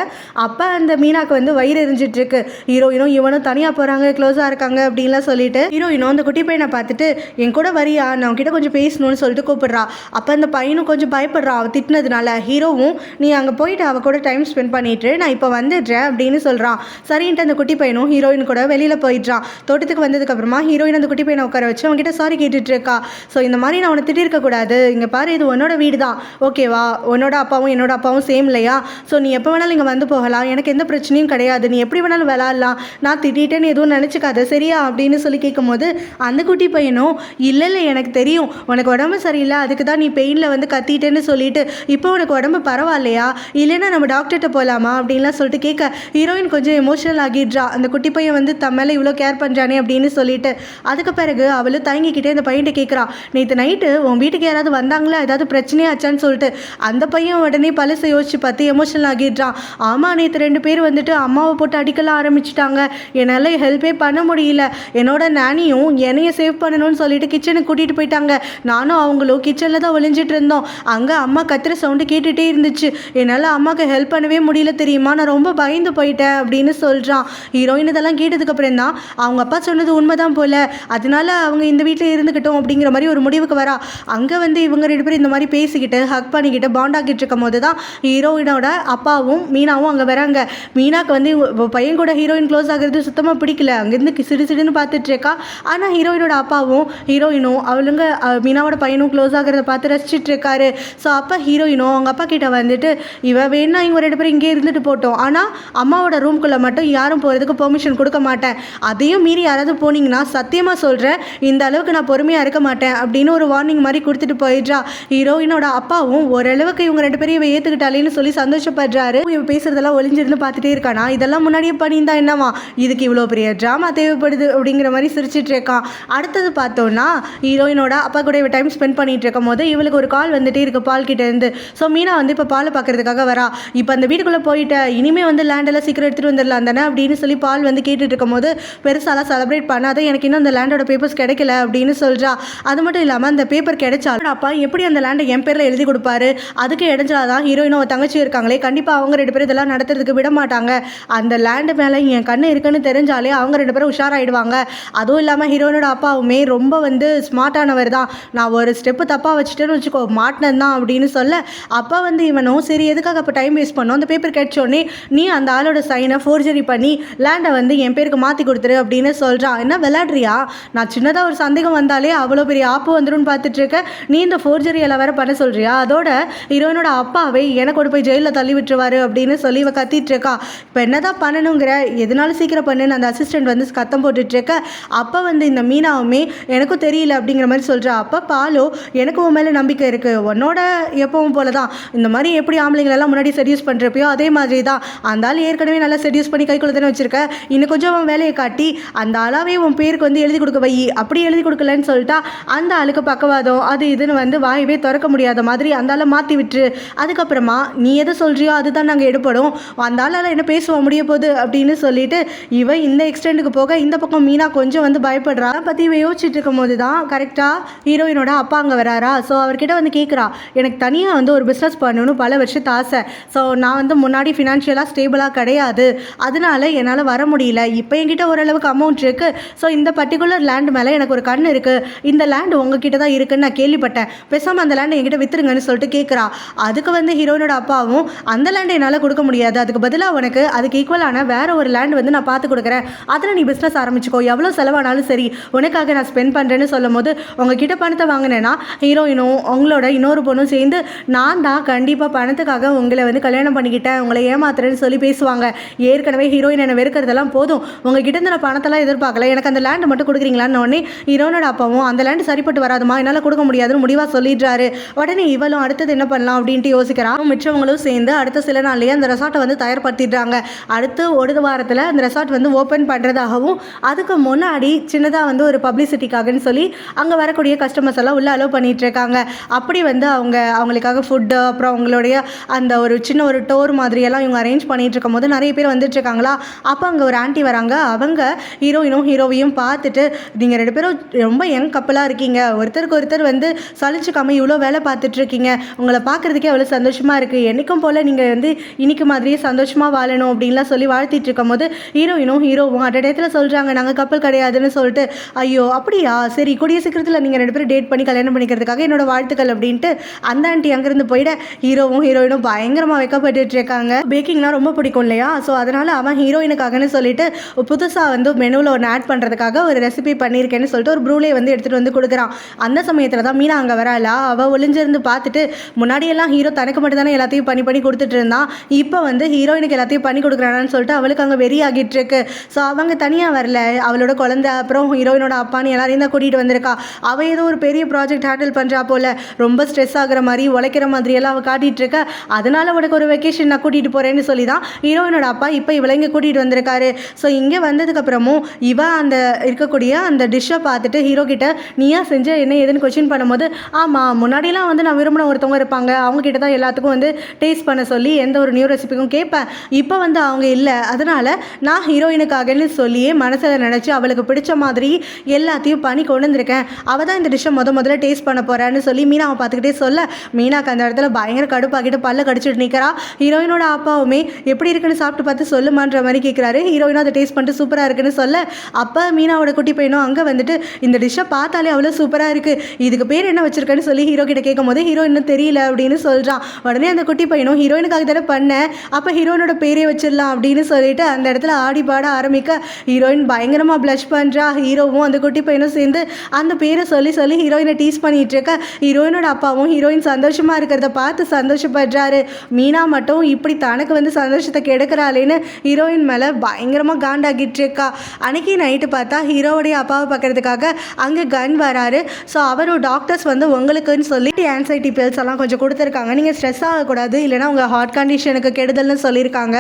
அப்போ அந்த மீனாக்கு வந்து வயிறு எரிஞ்சிட்டு இருக்கு. ஹீரோயினும் இவனும் தனியாக போகிறாங்க, க்ளோஸாக இருக்காங்க அப்படின்லாம் சொல்லிட்டு ஹீரோயினும் அந்த குட்டி பையனை பார்த்துட்டு என் கூட வரியா, நான் உன்கிட்ட கொஞ்சம் பேசணும்னு சொல்லிட்டு கூப்பிடுறா. அப்போ அந்த பையனும் கொஞ்சம் பயப்படுறா அவள் திட்டினதுனால. ஹீரோவும் நீ அங்கே போயிட்டு அவள் கூட டைம் ஸ்பெண்ட் பண்ணிட்டு நான் இப்போ வந்துடுறேன் அப்படின்னு சொல்கிறான். சரின்ட்டு அந்த குட்டி பையனும் ஹீரோயின் கூட வெளியில் போயிடுறான். தோட்டத்துக்கு வந்ததுக்கப்புறமா ஹீரோயின் அந்த குட்டி பையனை உட்கார வச்சு அவன்கிட்ட சாரி கேட்டுட்டு இருக்கா. ஸோ இந்த மாதிரி நான் உன்னை திட்டிருக்கக்கூடாது, இங்கே பாரு இது உன்னோட வீடு தான், ஓகேவா, உன்னோட அப்பாவும் என்னோட அப்பாவும் சேம் இல்லையா, ஸோ நீ எப்போ வேணாலும் இங்கே வந்து போகலாம், எனக்கு எந்த பிரச்சனையும் கிடையாது, நீ எப்படி வேணாலும் விளாட்லாம், நான் திட்டேன்னு எதுவும் நினச்சிக்காத சரியா அப்படின்னு சொல்லி கேட்கும்போது அந்த குட்டி பையனும் இல்லை எனக்கு தெரியும் உனக்கு உடம்பு சரியில்லை, அதுக்கு தான் நீ பெயினில் வந்து கத்திட்டேன்னு சொல்லிட்டு இப்போ உனக்கு உடம்பு பரவாயில்லையா, இல்லைன்னா நம்ம டாக்டர்கிட்ட போகலாமா அப்படின்லாம் சொல்லிட்டு கேட்க ஹீரோயின் கொஞ்சம் எமோஷனல் ஆகிடுறா. அந்த குட்டி பையன் வந்து தம்மேல இவ்வளோ கேர் பண்ணுறானே அப்படின்னு சொல்லிட்டு. அதுக்கு பிறகு அவளும் தயங்கிக்கிட்டே அந்த பையன்கிட்ட கேட்குறா, நேற்று நைட்டு உன் வீட்டுக்கு யாராவது வந்தாங்களா, ஏதாவது பிரச்சனையாச்சான்னு சொல்லிட்டு. அந்த பையன் உடனே பழசை யோசிச்சு பார்த்து எமோஷனல் ஆகிடுறான். ஆமாம், நேற்று 2 பேர் வந்துட்டு அம்மாவை போட்டு அடிக்கலாம் ஆரம்பிச்சிட்டாங்க, என்னால் ஹெல்ப்பே பண்ண முடியல, என்னோட நானியும் என்னையை சேவ் பண்ணணும்னு சொல்லிட்டு கிச்சனுக்கு கூட்டிகிட்டு போயிட்டாங்க, நானும் அவங்களும் கிச்சனில் தான் ஒளிஞ்சிட்டு இருந்தோம், அங்கே அம்மா கத்துற சவுண்டு கேட்டுகிட்டே இருந்துச்சு, என்னால் அம்மாவுக்கு ஹெல்ப் பண்ணவே முடியல தெரியுமா, நான் ரொம்ப பயந்து போயிட்டேன் அப்படின்னு சொல்கிறான். ஹீரோயின் இதெல்லாம் கேட்டதுக்கப்புறம் தான் அவங்க அப்பா சொன்னது உண்மைதான் போல, அதனால அவங்க இந்த வீட்டில் இருந்துக்கிட்டோம் அப்படிங்கிற மாதிரி ஒரு முடிவுக்கு வரா. அங்கே வந்து இவங்க 2 பேரும் இந்த மாதிரி பேசிக்கிட்டு ஹக் பண்ணிக்கிட்டு பாண்டாக்கிட்டு இருக்கும் போது தான் ஹீரோயினோட அப்பாவும் மீனாவும் அங்கே வராங்க. மீனாக்கு வந்து பையன் கூட ஹீரோயின் க்ளோஸ் ஆகிறது சுத்தமாக பிடிக்கல, அங்கேருந்து சிடுன்னு பார்த்துட்டு இருக்கா. ஆனால் ஹீரோயினோட அப்பாவும் ஹீரோயினும் அவளுங்க மீனாவோட பையனும் க்ளோஸ் ஆகிறத பார்த்து ரசிச்சுட்டு இருக்காரு. ஸோ அப்போ ஹீரோயினும் அவங்க அப்பா கிட்ட வந்துட்டு இவ வேணா இவங்க 2 பேரும் இங்கே இருந்துட்டு போட்டோம், ஆனால் அம்மாவோட ரூம்குள்ளே மட்டும் யாரும் போகிறதுக்கு பெர்மிஷன் கொடுக்க மாட்டேன், அதையும் மீறி யாராவது போனீங்கன்னா சத்தியமாக சொல்கிறேன் இந்த அளவுக்கு நான் பொறுமையாக இருக்க மாட்டேன் அப்படின்னு ஒரு வார்னிங் மாதிரி கொடுத்துட்டு போயிடுறா. ஹீரோயினோட அப்பாவும் ஓரளவுக்கு இவங்க 2 பேரும் இவ ஏற்றுக்கிட்டாலேன்னு சொல்லி சந்தோஷப்படுறாரு. இவ பேசுறதெல்லாம் ஒளிஞ்சிருந்து பார்த்துட்டே இருக்கானா, இதெல்லாம் முன்னாடியே பண்ணியிருந்தா என்னவா, இதுக்கு இவ்வளோ பெரிய ட்ராமா தேவைப்படுது அப்படிங்கிற மாதிரி சிரிச்சிட்டு இருக்கான். அடுத்தது பார்த்தோன்னா ஹீரோயினோட அப்பா கூட இவ டைம் ஸ்பெண்ட் பண்ணிட்டு இருக்கும் போது இவளுக்கு ஒரு கால் வந்துட்டே இருக்கு பால் கிட்ட இருந்து. ஸோ மீனா வந்து இப்போ பாலை பார்க்கறதுக்காக வரா. இப்போ அந்த வீட்டுக்குள்ளே போயிட்ட இனிமே வந்து லேண்டெல்லாம் சீக்கிரம் எடுத்துகிட்டு வந்துடலாம் தானே அப்படின்னு சொல்லி பால் வந்து கேட்டுட்டு இருக்கும் போது பெருசாலாம் செலிப்ரேட் பண்ணாத, எனக்கு இன்னும் அந்த லேண்டோட பேப்பர்ஸ் கிடைக்கல அப்படின்னு சொல்கிறா. அது மட்டும் இல்லாமல் அந்த பேப்பர் கிடைச்சாலும் அப்பா எப்படி அந்த லேண்டை என் பேரில் எழுதி கொடுப்பாரு, அதுக்கு இடைஞ்சாதான் ஹீரோயினோ தங்கச்சி இருக்காங்களே, கண்டிப்பாக அவங்க 2 பேரும் இதெல்லாம் நடத்துறதுக்கு விட மாட்டாங்க, அந்த லேண்டு மேலே என் கண்ணு இருக்குன்னு தெரிஞ்சாலே அவங்க 2 பேரும் உஷாராயிடுவாங்க. அதுவும் இல்லாமல் ஹீரோயினோட அப்பாவுமே ரொம்ப வந்து ஸ்மார்ட்டானவர் தான், நான் ஒரு ஸ்டெப்பு தப்பாக வச்சுட்டேன்னு வச்சுக்கோ மாட்டினது தான் அப்படின்னு சொல்ல, அப்போ வந்து இவனும் சரி எதுக்காக அப்போ டைம் வேஸ்ட் பண்ணோம், அந்த பேப்பர் கிடைச்சோடனே நீ அந்த ஆளோட சைனை ஃபோர்ஜரி பண்ணி லேண்டை வந்து என் பேருக்கு மாற்றி கொடுத்துரு அப்படின்னு சொல்கிறான். என்ன விளையாடுறியா, நான் சின்னதாக ஒரு சந்தேகம் வந்தாலே அவ்வளோ பெரிய ஆப்பு வந்துடும் பார்த்துட்டு இருக்க, நீ இந்த ஃபோர்ஜரி எல்லாம் வேற பண்ண சொல்கிறியா, அதோட ஹீரோயினோட அப்பாவே எனக்கு கொண்டு போய் ஜெயிலில் தள்ளி விட்டுருவாரு அப்படின்னு சொல்லி இவ கத்திட்டு இருக்கா. இப்போ என்னதான் பண்ணணுங்கிற, எதனாலும் சீக்கிரம் பண்ணுன்னு அந்த அசிஸ்டன்ட் வந்து கத்தம் போட்டுட்டு இருக்க. அப்போ வந்து இந்த மீனாவுமே எனக்கும் தெரியல அப்படிங்கிற மாதிரி சொல்கிறா. அப்போ பாலோ எனக்கு உன் மேலே நம்பிக்கை இருக்குது, உன்னோட எப்பவும் போல தான், இந்த மாதிரி எப்படி ஆம்பளைங்களெல்லாம் முன்னாடி செடியூஸ் பண்ணுறப்பையோ அதே மாதிரி தான், அந்த ஆள் ஏற்கனவே நல்லா செடியூஸ் பண்ணி கைக்குள்ள தானே வச்சிருக்க, இன்னும் கொஞ்சம் அவன் வேலையை காட்டி அந்த ஆளாவே உன் பேருக்கு வந்து எழுதி கொடுக்க வை, அப்படி எழுதி கொடுக்கலன்னு சொல்லிட்டா அந்த ஆளுக்கு பக்கவாதம் அது இதுன்னு வந்து வாயவே திறக்க முடியாத மாதிரி அந்த ஆளை மாற்றி விட்டுரு, அதுக்கப்புறமா நீ எதை சொல்கிறியோ அதுதான் நாங்கள் எடுப்படும், அந்த ஆளால் என்ன பேசுவோம் முடிய போகுது அப்படின்னு சொல்லிட்டு இவ இந்த எக்ஸ்டெண்டுக்கு போக இந்த பக்கம் மீனா கொஞ்சம் வந்து பயப்படுறா. அதை பற்றி இவ யோசிச்சுட்டு இருக்கும் போது தான் கரெக்டாக ஹீரோயினோட அப்பா அங்கே வராரா. ஸோ அவர்கிட்ட வந்து கேட்குறா, எனக்கு தனியாக வந்து ஒரு பிஸ்னஸ் பண்ணணும்னு பல வருஷத்து ஆசை, ஸோ நான் வந்து முன்னாடி ஃபினான்ஷியலாக ஸ்டேபிளாக கிடையாது, அதனால என்னால் வர முடியல, இப்போ என்கிட்ட ஓரளவுக்கு அமௌண்ட் இருக்குது, ஸோ இந்த பர்டிகுலர் லேண்ட் மேலே எனக்கு ஒரு கண் இருக்குது, இந்த லேண்டு உங்ககிட்ட தான் இருக்குன்னு நான் கேள்விப்பட்டேன், பேசாமல் அந்த லேண்டை என்கிட்ட விற்றுருங்கன்னு சொல்லிட்டு கேட்குறா. அதுக்கு வந்து ஹீரோயினோட அப்பாவும் அந்த லேண்டை என்னால் கொடுக்க முடியாது, அதுக்கு பதிலாக உனக்கு அதுக்கு ஈக்குவலான வேற ஒரு லேண்ட் வந்து நான் பார்த்து கொடுக்குறேன், அதில் நீ பிஸ்னஸ் ஆரம்பிச்சுக்கோ, எவ்வளோ செலவானாலும் சரி உனக்காக நான் ஸ்பெண்ட் பண்ணுறேன்னு சொல்லும் போது உங்ககிட்ட பணத்தை வாங்கினேன்னா ஹீரோயினும் உங்களோட இன்னொரு பொண்ணும் சேர்ந்து நான் தான் கண்டிப்பாக பணத்துக்காக உங்களை வந்து கல்யாணம் பண்ணிக்கிட்டேன், உங்களை ஏமாத்துறேன்னு சொல்லி பேசுவாங்க. ஏற்கனவே ஹீரோயின் என்னை வெறுக்கிறதெல்லாம் போதும், உங்ககிட்ட இருந்து நான் பணத்தெல்லாம் எதிர்பார்க்கல, எனக்கு அந்த லேண்டு மட்டும் கொடுக்குறீங்களான்னு உடனே ஹீரோனோட அப்பாவும் அந்த லேண்டு சரிப்பட்டு வராதுமா, என்னால் கொடுக்க முடியாதுன்னு முடிவாக சொல்லிடுறாரு. உடனே இவளும் அடுத்தது என்ன பண்ணலாம் அப்படின்ட்டு யோசிக்கிறான். மிச்சவங்களும் சேர்ந்து அடுத்த சில நாள்லேயே அந்த ரெசார்ட்டை வந்து தயார்படுத்திடுறாங்க. அடுத்து ஒரு வாரத்தில் அந்த ரெசார்ட் வந்து ஓப்பன் பண்ணுறதாகவும் அதுக்கு முன்னாடி சின்னதாக வந்து ஒரு பப்ளிசிட்டிக்காகன்னு சொல்லி அங்கே வரக்கூடிய கஸ்டமர்ஸ் எல்லாம் உள்ளே அலோவ் பண்ணிட்டு இருக்காங்க. அப்படி வந்து அவங்களுக்காக ஃபுட்டு அப்புறம் அவங்களுடைய அந்த ஒரு சின்ன ஒரு டோர் மாதிரியெல்லாம் இவங்க அரேஞ்ச் பண்ணிட்டு இருக்கும் போது நிறைய பேர் வந்துட்டு இருக்காங்களா. அப்போ அங்கே ஒரு ஆண்டி வராங்க. அவங்க ஹீரோயினும் ஹீரோவையும் பார்த்துட்டு நீங்கள் 2 பேரும் ரொம்ப யங் கப்பலாக இருக்கீங்க, ஒருத்தருக்கு ஒருத்தர் வந்து சலிச்சுக்காம இவ்வளோ வேலை பார்த்துட்டு இருக்கீங்க, உங்களை பார்க்குறதுக்கே அவ்வளோ சந்தோஷமாக இருக்குது, என்றைக்கும் போல் நீங்கள் வந்து இன்னைக்கு மாதிரியே சந்தோஷமாக வாழணும் அப்படின்லாம் சொல்லி வாழ்த்திட்டு இருக்கும் போது ஹீரோயினும் ஹீரோவும் அட்டடயத்தில் சொல்கிறாங்க நாங்கள் கப்பல் கிடையாதுன்னு சொல்லிட்டு. ஐயோ அப்படியா, சரி கூடிய சீக்கிரத்தில் நீங்கள் 2 பேரும் டேட் பண்ணி கல்யாணம் பண்ணிக்கிறதுக்காக என்னோட வாழ்த்துக்கள் அப்படின்ட்டு அந்த ஆண்டி அங்கேருந்து போயிட ஹீரோவும் ஹீரோயினும் பயங்கரமாக வைக்கப்பட்டு இருக்காங்க. பேக்கிங்னா ரொம்ப பிடிக்கும் இல்லையா? ஸோ அதனால் அவன் ஹீரோயினுக்காகன்னு சொல்லிட்டு புதுசாக வந்து மெனுவில் ஒன்று ஆட் பண்ணுறதுக்காக ஒரு ரெசிபி பண்ணியிருக்கேன்னு சொல்லிட்டு ஒரு ப்ரூலே வந்து எடுத்துகிட்டு வந்து கொடுக்குறான். அந்த சமயத்தில் தான் மீனா அங்கே வராளா. அவள் ஒளிஞ்சிருந்து பார்த்துட்டு முன்னாடியெல்லாம் ஹீரோ தனக்கு மட்டும் தானே எல்லாத்தையும் பண்ணி பண்ணி கொடுத்துட்டு இருந்தான். இப்போ வந்து ஹீரோயினுக்கு எல்லாத்தையும் பண்ணி கொடுக்குறானான்னு சொல்லிட்டு அவளுக்கு அங்கே வெறி ஆகிட்டு இருக்கு. ஸோ அவங்க தனியாக வரல, அவளோட குழந்தை அப்புறம் ஹீரோயினோட அப்பான்னு எல்லாரையும் தான் கூட்டிகிட்டு வந்திருக்கா. அவள் ஏதோ ஒரு பெரிய ப்ராஜெக்ட் ஹேண்டில் பண்ணுறா போல், ரொம்ப ஸ்ட்ரெஸ் ஆகிற மாதிரி உழைக்கிற மாதிரியெல்லாம் அவள் காட்டிகிட்டு இருக்க. அதனால் உனக்கு ஒரு வெக்கேஷன் நான் கூட்டிகிட்டு போகிறேன்னு சொல்லி தான் ஹீரோயினோட அப்பா இப்போ இவளை இங்கே கூட்டிகிட்டு வந்திருக்காரு. ஸோ இங்கே வந்ததுக்கப்புறமும் இவன் அந்த இருக்கக்கூடிய அந்த டிஷ்ஷை பார்த்துட்டு ஹீரோ கிட்ட நீயா செஞ்ச என்ன ஏதுன்னு கொஸ்டின் பண்ணும்போது, ஆமாம் முன்னாடிலாம் வந்து நான் விரும்பின ஒருத்தவங்க இருப்பாங்க, அவங்ககிட்ட தான் எல்லாத்துக்கும் வந்து டேஸ்ட் பண்ண சொல்லி எந்த ஒரு நியூ ரெசிபிக்கும் கேட்பேன். இப்போ வந்து அவங்க இல்லை, அதனால் நான் ஹீரோயினுக்காகன்னு சொல்லியே மனசில் நினச்சி அவளுக்கு பிடிச்ச மாதிரி எல்லாத்தையும் பண்ணி கொண்டு வந்திருக்கேன். அவள் தான் இந்த டிஷ்ஷை முதல்ல டேஸ்ட் பண்ண போகிறான்னு சொல்லி மீனாவை பார்த்துக்கிட்டே சொல்ல, மீனாக்கு அந்த இடத்துல பயங்கர கடுப்பாக்கிட்டு பல்ல கடிச்சிட்டு நிற்கிறா. ஹீரோயினோட அப்பாவுமே எப்படி இருக்குன்னு சாப்பிட்டு பார்த்து சொல்லுமான்ற மாதிரி கேட்குறாரு. ஹீரோயினும் அதை டேஸ்ட் பண்ணிட்டு சூப்பராக இருக்குன்னு சொல்ல, அப்போ மீனாவோட குட்டி பையனும் அங்கே வந்துட்டு இந்த டிஷ்ஷை பார்த்தாலே அவ்வளோ சூப்பராக இருக்குது, இதுக்கு பேர் என்ன வச்சிருக்கேன்னு சொல்லி ஹீரோ கிட்ட கேட்கும் போது ஹீரோ இன்னும் தெரியல அப்படின்னு சொல்கிறான். உடனே அந்த குட்டி பையனும் ஹீரோயினுக்காக தானே பண்ணேன், அப்போ ஹீரோயினோட பேரே வச்சிடலாம் அப்படின்னு சொல்லிட்டு அந்த இடத்துல ஆடி பாட ஆரம்பிக்க ஹீரோயின் பயங்கரமாக ப்ளஷ் பண்ணுறா. ஹீரோவும் அந்த குட்டி பையனும் சேர்ந்து அந்த பேரை சொல்லி சொல்லி ஹீரோயினை டீஸ் பண்ணிட்டு இருக்க. ஹீரோயினோட அப்பாவும் ஹீரோயின் சந்தோஷமாக இருக்கிறத பார்த்து சந்தோஷப்படுறாரு. மீனா மட்டும் இப்படி தனக்கு வந்து சந்தோஷத்தை கெடுக்கிறாளேன்னு ஹீரோயின் மேலே பயங்கரமாக காண்டாகிட்டு இருக்கா. அன்னைக்கு நைட்டு பார்த்தா ஹீரோவுடைய அப்பாவை பார்க்கறதுக்காக அங்கே கன் வராரு. ஸோ அவரும் டாக்டர்ஸ் வந்து உங்களுக்குன்னு சொல்லி ஆன்சைட்டி பில்ஸ் எல்லாம் கொஞ்சம் கொடுத்துருக்காங்க, நீங்கள் ஸ்ட்ரெஸ் ஆகக்கூடாது, இல்லைனா உங்கள் ஹார்ட் கண்டிஷனுக்கு கெடுதல்னு சொல்லியிருக்காங்க,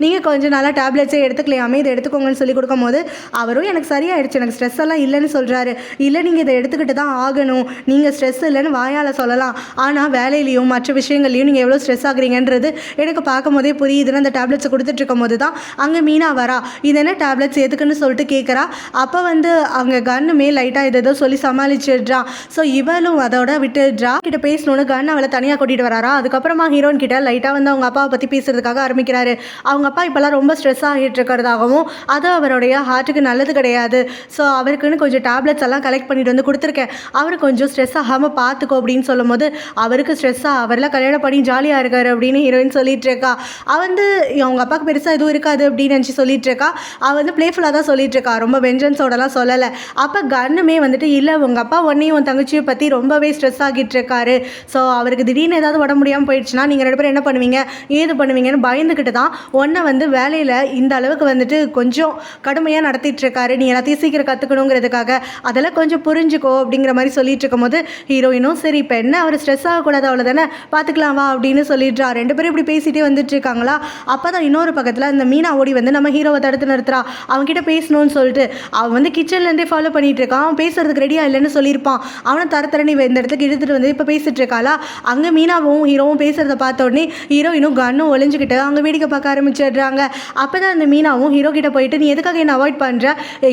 நீங்கள் கொஞ்சம் நாளாக டேப்லெட்ஸே எடுத்துக்கலையாமே, இதை எடுத்துக்கோங்கன்னு சொல்லி கொடுக்கும்போது அவரும் எனக்கு சரியாயிடுச்சு, எனக்கு ஸ்ட்ரெஸ் எல்லாம் இல்லைன்னு சொல்கிறாரு. இல்லை நீங்கள் இதை எடுத்துக்கிட்டு தான் ஆகணும், நீங்கள் ஸ்ட்ரெஸ் இல்லைன்னு வாயால் சொல்லலாம், ஆனால் வேலையிலையும் மற்ற விஷயங்கள்லையும் நீங்கள் எவ்வளோ ஸ்ட்ரெஸ் ஆகுறீங்கன்றது எனக்கு பார்க்கும் போதே புரியுதுன்னு அந்த டேப்லெட்ஸை கொடுத்துட்டு இருக்கும் போது தான் அங்கே மீனா வரா. இது என்ன டேப்லெட்ஸ் எதுக்குன்னு சொல்லிட்டு கேட்குறா. அப்போ வந்து அவங்க கன்னுமே லைட்டாக ஏதோ சொல்லி சமாளிச்சிடுறான். ஸோ இவளும் அதோட விட்டுடுறா. கிட்ட பேசணுன்னு கன் அவளை தனியாக கூட்டிகிட்டு வராரா. அதுக்கப்புறமா ஹீரோயின் கிட்ட லைட்டாக வந்து அவங்க அப்பாவை பற்றி பேசுறதுக்காக ஆரம்பிக்கிறாரு. அவங்க அப்பா இப்போல்லாம் ரொம்ப ஸ்ட்ரெஸ் ஆகிட்டு இருக்கிறதாகவும் அது அவருடைய ஹார்ட்டுக்கு நல்லது கிடையாது, ஸோ அவருக்குன்னு கொஞ்சம் டேப்லெட்ஸ் எல்லாம் கலெக்ட் பண்ணிட்டு வந்து கொடுத்துருக்கேன், அவர் கொஞ்சம் ஸ்ட்ரெஸ் ஆகாமல் பார்த்துக்கோ அப்படின்னு சொல்லும் போது அவருக்கு ஸ்ட்ரெஸ்ஸாக அவரெல்லாம் கல்யாணம் பண்ணி ஜாலியாக இருக்காரு அப்படின்னு ஹீரோயின் சொல்லிட்டு இருக்கா. அவள் வந்து அவங்க அப்பாவுக்கு பெருசாக எதுவும் இருக்காது அப்படின்னு நினச்சி சொல்லிட்டு இருக்கா. அவள் வந்து பிளேஃபுல்லாக தான் சொல்லிட்டு இருக்கா, ரொம்ப வெஞ்சன்ஸோடலாம் சொல்லலை. அப்போ கன்னுமே வந்துட்டு இல்லை உங்கள் அப்பா உன்னையும் உன் தங்கச்சியை பற்றி ரொம்பவே ஸ்ட்ரெஸ் ஆகிட்டு இருக்காரு, ஸோ அவருக்கு திடீர்னு ஏதாவது உடம்பு முடியாமல் போயிடுச்சுன்னா நீங்கள் 2 பேரும் என்ன பண்ணுவீங்க ஏது பண்ணுவீங்கன்னு பயந்துக்கிட்டு தான் உன்னை வந்து வேலையில் இந்த அளவுக்கு வந்துட்டு கொஞ்சம் கடுமையாக நடத்திட்டு இருக்காரு, நீ எல்லாத்தையும் சீக்கிரம் கற்றுக்கணுங்கிறதுக்காக, அதெல்லாம் கொஞ்சம் புரிஞ்சுக்கோ அப்படிங்கிற மாதிரி சொல்லிட்டு இருக்கும்போது ஹீரோயினும் சரி இப்போ என்ன அவர் ஸ்ட்ரெஸ் ஆகக்கூடாது அவ்வளோ தானே பார்த்துக்கலாம் வா அப்படின்னு சொல்லிடுறா. 2 பேரும் இப்படி பேசிகிட்டே வந்துட்டு இருக்காங்களா. அப்போ தான் இன்னொரு பக்கத்தில் இந்த மீனா ஓடி வந்து நம்ம ஹீரோவை தடுத்து நிறுத்துறா. அவன்கிட்ட பேசணும்னு சொல்லிட்டு அவன் வந்து கிச்சன்லேருந்தே ஃபாலோ பண்ணிட்டு இருக்கான். அவன் பேசுறதுக்கு ரெடியாக இல்லைன்னு சொல்லியிருப்பான். அவனை தரத்தரன்னு இந்த இடத்துக்கு இழுத்துட்டு வந்து இப்போ பேசிட்டு இருக்காளா. அங்கே மீனாவும் ஹீரோவும் பேசுறத பார்த்த உடனே ஹீரோயினும் கன்னும் ஒளிஞ்சுக்கிட்டு அங்கே வேடிக்கை பார்க்க ஆரம்பிச்சிடுறாங்க. அப்போ தான் அந்த மீனாவும் ஹீரோ கிட்ட போயிட்டு நீ எதுக்காக என்னை அவாய்ட் பண்ணுற,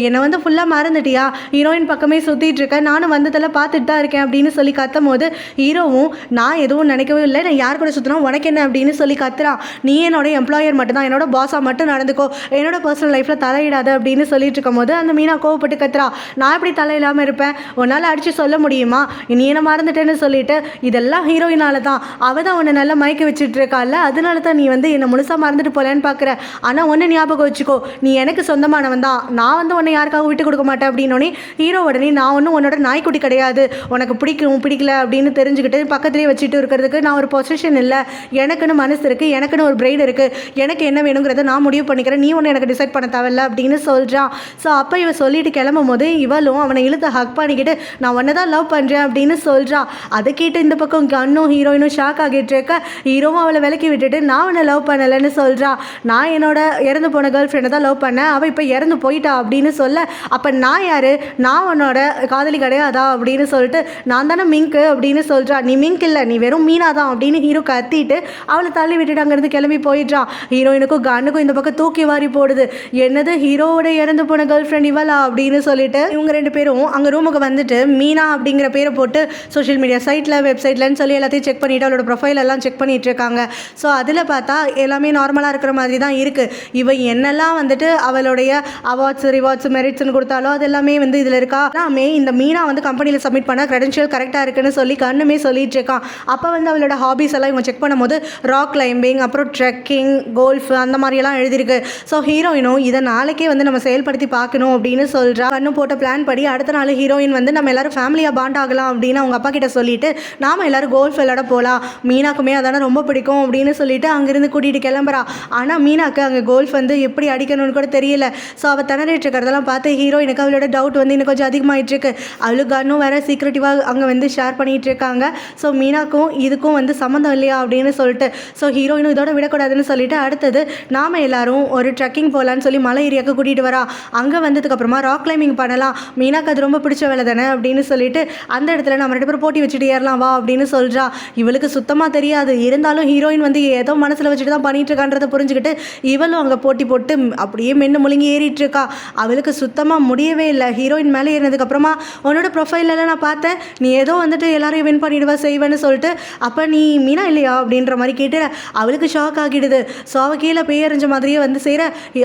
என்னை வந்து ஃபுல்லாக மறந்துட்டியா, ஹீரோயின் பக்கமே சுற்றிட்டு இருக்கேன், நானும் வந்ததெல்லாம் பார்த்துட்டு தான் இருக்கேன் அப்படின்னு சொல்லி கத்தும் போது ஹீரோவும் நான் எதுவும் நினைக்கவே இல்லை, நான் யார் கூட சுற்றினா உனக்கு என்ன அப்படின்னு சொல்லி கத்துறான். நீ என்னோட எம்ப்ளாயர் மட்டும் தான், என்னோட பாஸாக மட்டும் நடந்துக்கோ, என்னோட பர்சனல் லைஃப்பில் தலையிடாத அப்படின்னு சொல்லிட்டு இருக்கும் போது அந்த மீனா கோவப்பட்டு கத்துறா. நான் எப்படி தலையிடாமல் இருப்பேன், உன்னால் அடித்து சொல்ல முடியுமா, நீ என்ன மறந்துட்டேன்னு சொல்லிட்டு இதெல்லாம் ஹீரோயினால தான், அவள் தான் உன்னை நல்லா மயக்க வச்சுட்டு இருக்கால, அதனால தான் நீ வந்து என்னை முழுசாக மறந்துட்டு போகலான்னு பார்க்குற. ஆனால் ஒன்று ஞாபகம் வச்சுக்கோ, நீ எனக்கு சொந்தமானவன் தான், நான் வந்து உன்னை யாருக்காக விட்டு கொடுக்க மாட்டேன் அப்படின்னோடனே ஹீரோ உடனே நான் ஒன்றும் உன்னோட நாய்க்குட்டி கிடையாது, உனக்கு பிடிக்கும் பிடிக்கல அப்படின்னு தெரிஞ்சுக்கிட்டு பக்கத்துலேயே வச்சுட்டு இருக்கிறதுக்கு நான் ஒரு பொசிஷன் இல்லை, எனக்குன்னு மனசு இருக்குது, எனக்குன்னு ஒரு பிரெயின் இருக்குது, எனக்கு என்ன வேணுங்கிறத நான் முடிவு பண்ணிக்கிறேன், நீ ஒன்று எனக்கு டிசைட் பண்ண தேவையில்ல அப்படின்னு சொல்கிறான். ஸோ அப்போ இவன் சொல்லிட்டு கிளம்பும் போது இவளும் அவனை இழுத்து ஹக் பண்ணிக்கிட்டு நான் ஒன்றை தான் லவ் பண்ணுறேன் அப்படின்னு சொல்கிறான். அதை கேட்டு இந்த பக்கம் கன்னும் ஹீரோயினும் ஷாக் ஆகிட்டு இருக்க. ஹீரோவும் அவளை விலக்கி விட்டுட்டு நான் உன்னை லவ் பண்ணலைன்னு சொல்கிறான். நான் என்னோட இறந்து போன கேர்ள் ஃப்ரெண்டை தான் லவ் பண்ணேன், அவள் இப்போ இறந்து போயிட்டா அப்படின்னு சொல்ல, அப்போ நான் யார், நான் உன்னோட காதலி கிடையாதா அப்படின்னு சொல்லிட்டு நான் தானே மிங்கு அப்படின்னு சொல்கிறா. நீ மிங்க் இல்லை, நீ வெறும் மீனா தான் அப்படின்னு ஹீரோ கத்திட்டு அவளை தள்ளி விட்டுட்டு அங்கேருந்து கிளம்பி போயிடுறான். ஹீரோயினுக்கும் கன்னுக்கும் இந்த பக்கம் தூக்கி வாரி போடுது. என்னது ஹீரோவோட இறந்து போன கேர்ள் ஃப்ரெண்ட் இவளா அப்படின்னு சொல்லிட்டு இவங்க 2 பேரும் அங்கே ரூமுக்கு வந்துட்டு மீனா அப்படிங்கிற பேரை போட்டு சோஷியல் மீடியா சைட்டில் வெப்சைட்லன்னு சொல்லி எல்லாத்தையும் செக் பண்ணிவிட்டு அவளோட ப்ரொஃபைல் எல்லாம் செக் பண்ணிட்டு இருக்காங்க. ஸோ அதில் பார்த்தா எல்லாமே நார்மலாக இருக்கிற மாதிரி தான் இருக்குது. இவன் என்னெல்லாம் வந்துட்டு அவளுடைய அவார்ட்ஸ் ரிவார்ட்ஸ் மெரிட்ஸ்னு கொடுத்தாலோ அது எல்லாமே வந்து இதில் இருக்கா. எல்லாமே இந்த மீனா வந்து கம்பெனியில் சப்மிட் பண்ண கிரெடென்ஷியல் கரெக்டாக இருக்குன்னு சொல்லி கண்ணுமே சொல்லிட்டு இருக்கான். அப்போ வந்து அவளோட ஹாபிஸ் எல்லாம் இவங்க செக் பண்ணும்போது ராக் கிளைம்பிங், கிளைம்பிங், அப்புறம் ட்ரெக்கிங், கோல்ஃப் அந்த மாதிரியெல்லாம் எழுதியிருக்கு. ஸோ ஹீரோயினும் இதை நாளைக்கே வந்து நம்ம செயல்படுத்தி பார்க்கணும் அப்படின்னு சொல்கிறா. கண்ணு போட்ட பிளான் படி அடுத்த நாள் ஹீரோயின் வந்து நம்ம எல்லோரும் ஃபேமிலியாக பாண்ட் ஆகலாம் அப்படின்னு அவங்க அப்பா கிட்ட சொல்லிட்டு நாம் எல்லோரும் கோல்ஃப் விளையாட போகலாம், மீனாக்குமே அதான ரொம்ப பிடிக்கும் அப்படின்னு சொல்லிட்டு அங்கேருந்து கூட்டிகிட்டு கிளம்புறா. ஆனால் மீனாக்கு அங்கே கோல்ஃப் வந்து எப்படி அடிக்கணும்னு கூட தெரியல. ஸோ அவள் திணறிட்டு இருக்கிறதெல்லாம் பார்த்து ஹீரோயினுக்கு அவளோட டவுட் வந்து இன்னும் கொஞ்சம் அதிகமாகிட்டு இருக்கு. அவளுக்கு கன்னும் வேறு சீக்ரெட்டிவாக அங்கே வந்து ஷேர் பண்ணிகிட்டு இருக்காங்க. ஸோ மீனாக்கும் இதுக்கும் வந்து சம்மந்தம் இல்லையா அப்படின்னு சொல்லிட்டு ஸோ ஹீரோயினும் இதோட விடக்கூடாதுன்னு சொல்லிட்டு அடுத்தது நாம் எல்லாரும் ஒரு ட்ரெக்கிங் போகலான்னு சொல்லி மலை ஏரியாவுக்கு கூட்டிகிட்டு வரா. அங்கே வந்ததுக்கப்புறமா ராக் கிளைம்பிங் பண்ணலாம், மீனாக்கு அது ரொம்ப பிடிச்ச வேலை தானே அப்படின்னு சொல்லிட்டு அந்த இடத்துல நம்ம 2 பேரும் போட்டி வச்சுட்டு ஏறலாம் வா அப்படின்னு சொல்கிறா. இவளுக்கு சுத்தமாக தெரியாது, இருந்தாலும் ஹீரோயின் வந்து ஏதோ மனசில் வச்சுட்டு தான் பண்ணிட்டு இருக்கான்றதை புரிஞ்சுக்கிட்டு இவளும் அங்கே போட்டி போட்டு அப்படியே மென்று முழுங்கி ஏறிட்டு இருக்கா. அவளுக்கு சுத்தமாக முடியவே இல்லை. ஹீரோயின் மேலே ஏறினதுக்கப்புறமா உன்னோட ப்ரொஃபைலெல்லாம் நான் பார்த்தேன், நீ ஏதோ வந்துட்டு எல்லாரையும் வின் பண்ணிடுவா செய்வேன்னு சொல்லிட்டு அப்போ நீ மீனா இல்லையா அப்படின்ற மாதிரி கேட்டு அவளுக்கு ஷாக் ஆகிடுது. ஸோ அவள் கீழே பேயறிஞ்ச மாதிரியே வந்து செய்கிற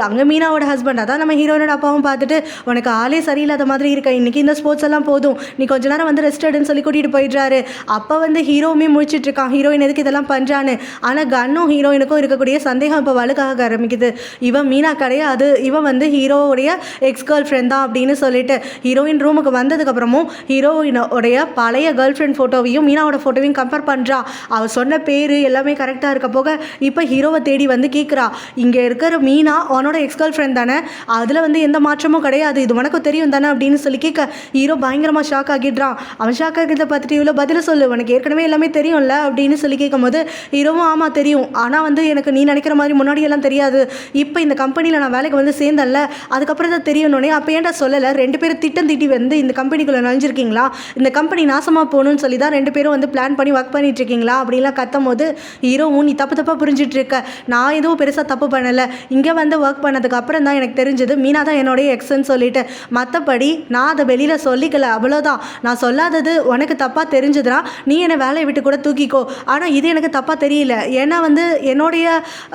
அங்கே மீனாவோட ஹஸ்பண்ட் அதான் நம்ம ஹீரோயினோட அப்பாவும் பார்த்துட்டு உனக்கு ஆளே சரியில்லாத மாதிரி இருக்க, இன்றைக்கி இந்த ஸ்போர்ட்ஸ் எல்லாம் போதும், நீ கொஞ்ச நேரம் வந்து ரெஸ்ட் எடுன்னு சொல்லி கூட்டிகிட்டு போயிடுறாரு. அப்போ வந்து ஹீரோவுமே முழிச்சிட்டு இருக்கான், ஹீரோயின் எதுக்கு இதெல்லாம் பண்ணுறான்னு. ஆனால் கன்னும் ஹீரோயினுக்கும் இருக்கக்கூடிய சந்தேகம் இப்போ வலுக்காக ஆரம்பிக்குது. இவன் மீனா கிடையாது, இவன் வந்து ஹீரோவுடைய எக்ஸ் கேர்ள் ஃப்ரெண்ட் தான் அப்படின்னு சொல்லிட்டு ஹீரோயின் ரூமுக்கு வந்ததுக்கப்புறமும் ஹீரோயினோடைய பழைய கேர்ள் ஃப்ரெண்ட் ஃபோட்டோவையும் மீனாவோட ஃபோட்டோவையும் கம்பேர் பண்ணுறா. அவள் சொன்ன பேர் எல்லாமே கரெக்டாக இருக்க போக இப்போ ஹீரோவை தேடி வந்து கேட்குறா, இங்கே இருக்கிற மீனா உன்னோட எக்ஸ் கேர்ள் ஃப்ரெண்ட் தானே, அதில் வந்து எந்த மாற்றமும் கிடையாது, இது உனக்கு தெரியும் தானே அப்படின்னு சொல்லி கேட்க ஹீரோ பயங்கரமாக ஷாக் ஆகிடுறான். அவன் ஷாக் ஆகிறத பார்த்துட்டு இவ்வளோ பதில் சொல்லு, உனக்கு ஏற்கனவே எல்லாமே தெரியும்ல அப்படின்னு சொல்லி கேட்கும்போது ஹீரோவும் ஆமாம் தெரியும், ஆனால் வந்து எனக்கு நீ நினைக்கிற மாதிரி முன்னாடியெல்லாம் தெரியாது, இப்போ இந்த கம்பெனியில் நான் வேலைக்கு வந்து சேர்ந்தல்ல அதுக்கப்புறம் தான் தெரியணுன்னே அப்போ ஏன்டா சொல்லலை, 2 பேரும் திட்டம் திட்டி வந்து இந்த கம்பெனிக்குள்ளே நுழைஞ்சிருக்கீங்களா, இந்த கம்பெனி நாசமாக போகணும்னு சொல்லி தான் 2 பேரும் வந்து பிளான் பண்ணி ஒர்க் பண்ணிட்டு இருக்கீங்களா அப்படின்லாம் கத்தும் போது ஹீரோவும் நீ தப்பாக புரிஞ்சிட்டு இருக்க, நான் எதுவும் பெருசாக தப்பு பண்ணலை, இங்கே வந்து ஒர்க் பண்ணதுக்கு அப்புறம் தான் எனக்கு தெரிஞ்சது மீனா தான் என்னோடைய எக்ஸ்ன்னு சொல்லிட்டு, மற்றபடி நான் அதை வெளியில் சொல்லிக்கல, அவ்வளோதான், நான் சொல்லாதது உனக்கு தப்பாக தெரிஞ்சதுன்னா நீ என்னை வேலையை விட்டு கூட தூக்கிக்கோ, ஆனால் இது எனக்கு தப்பாக தெரியல, ஏன்னா வந்து என்னுடைய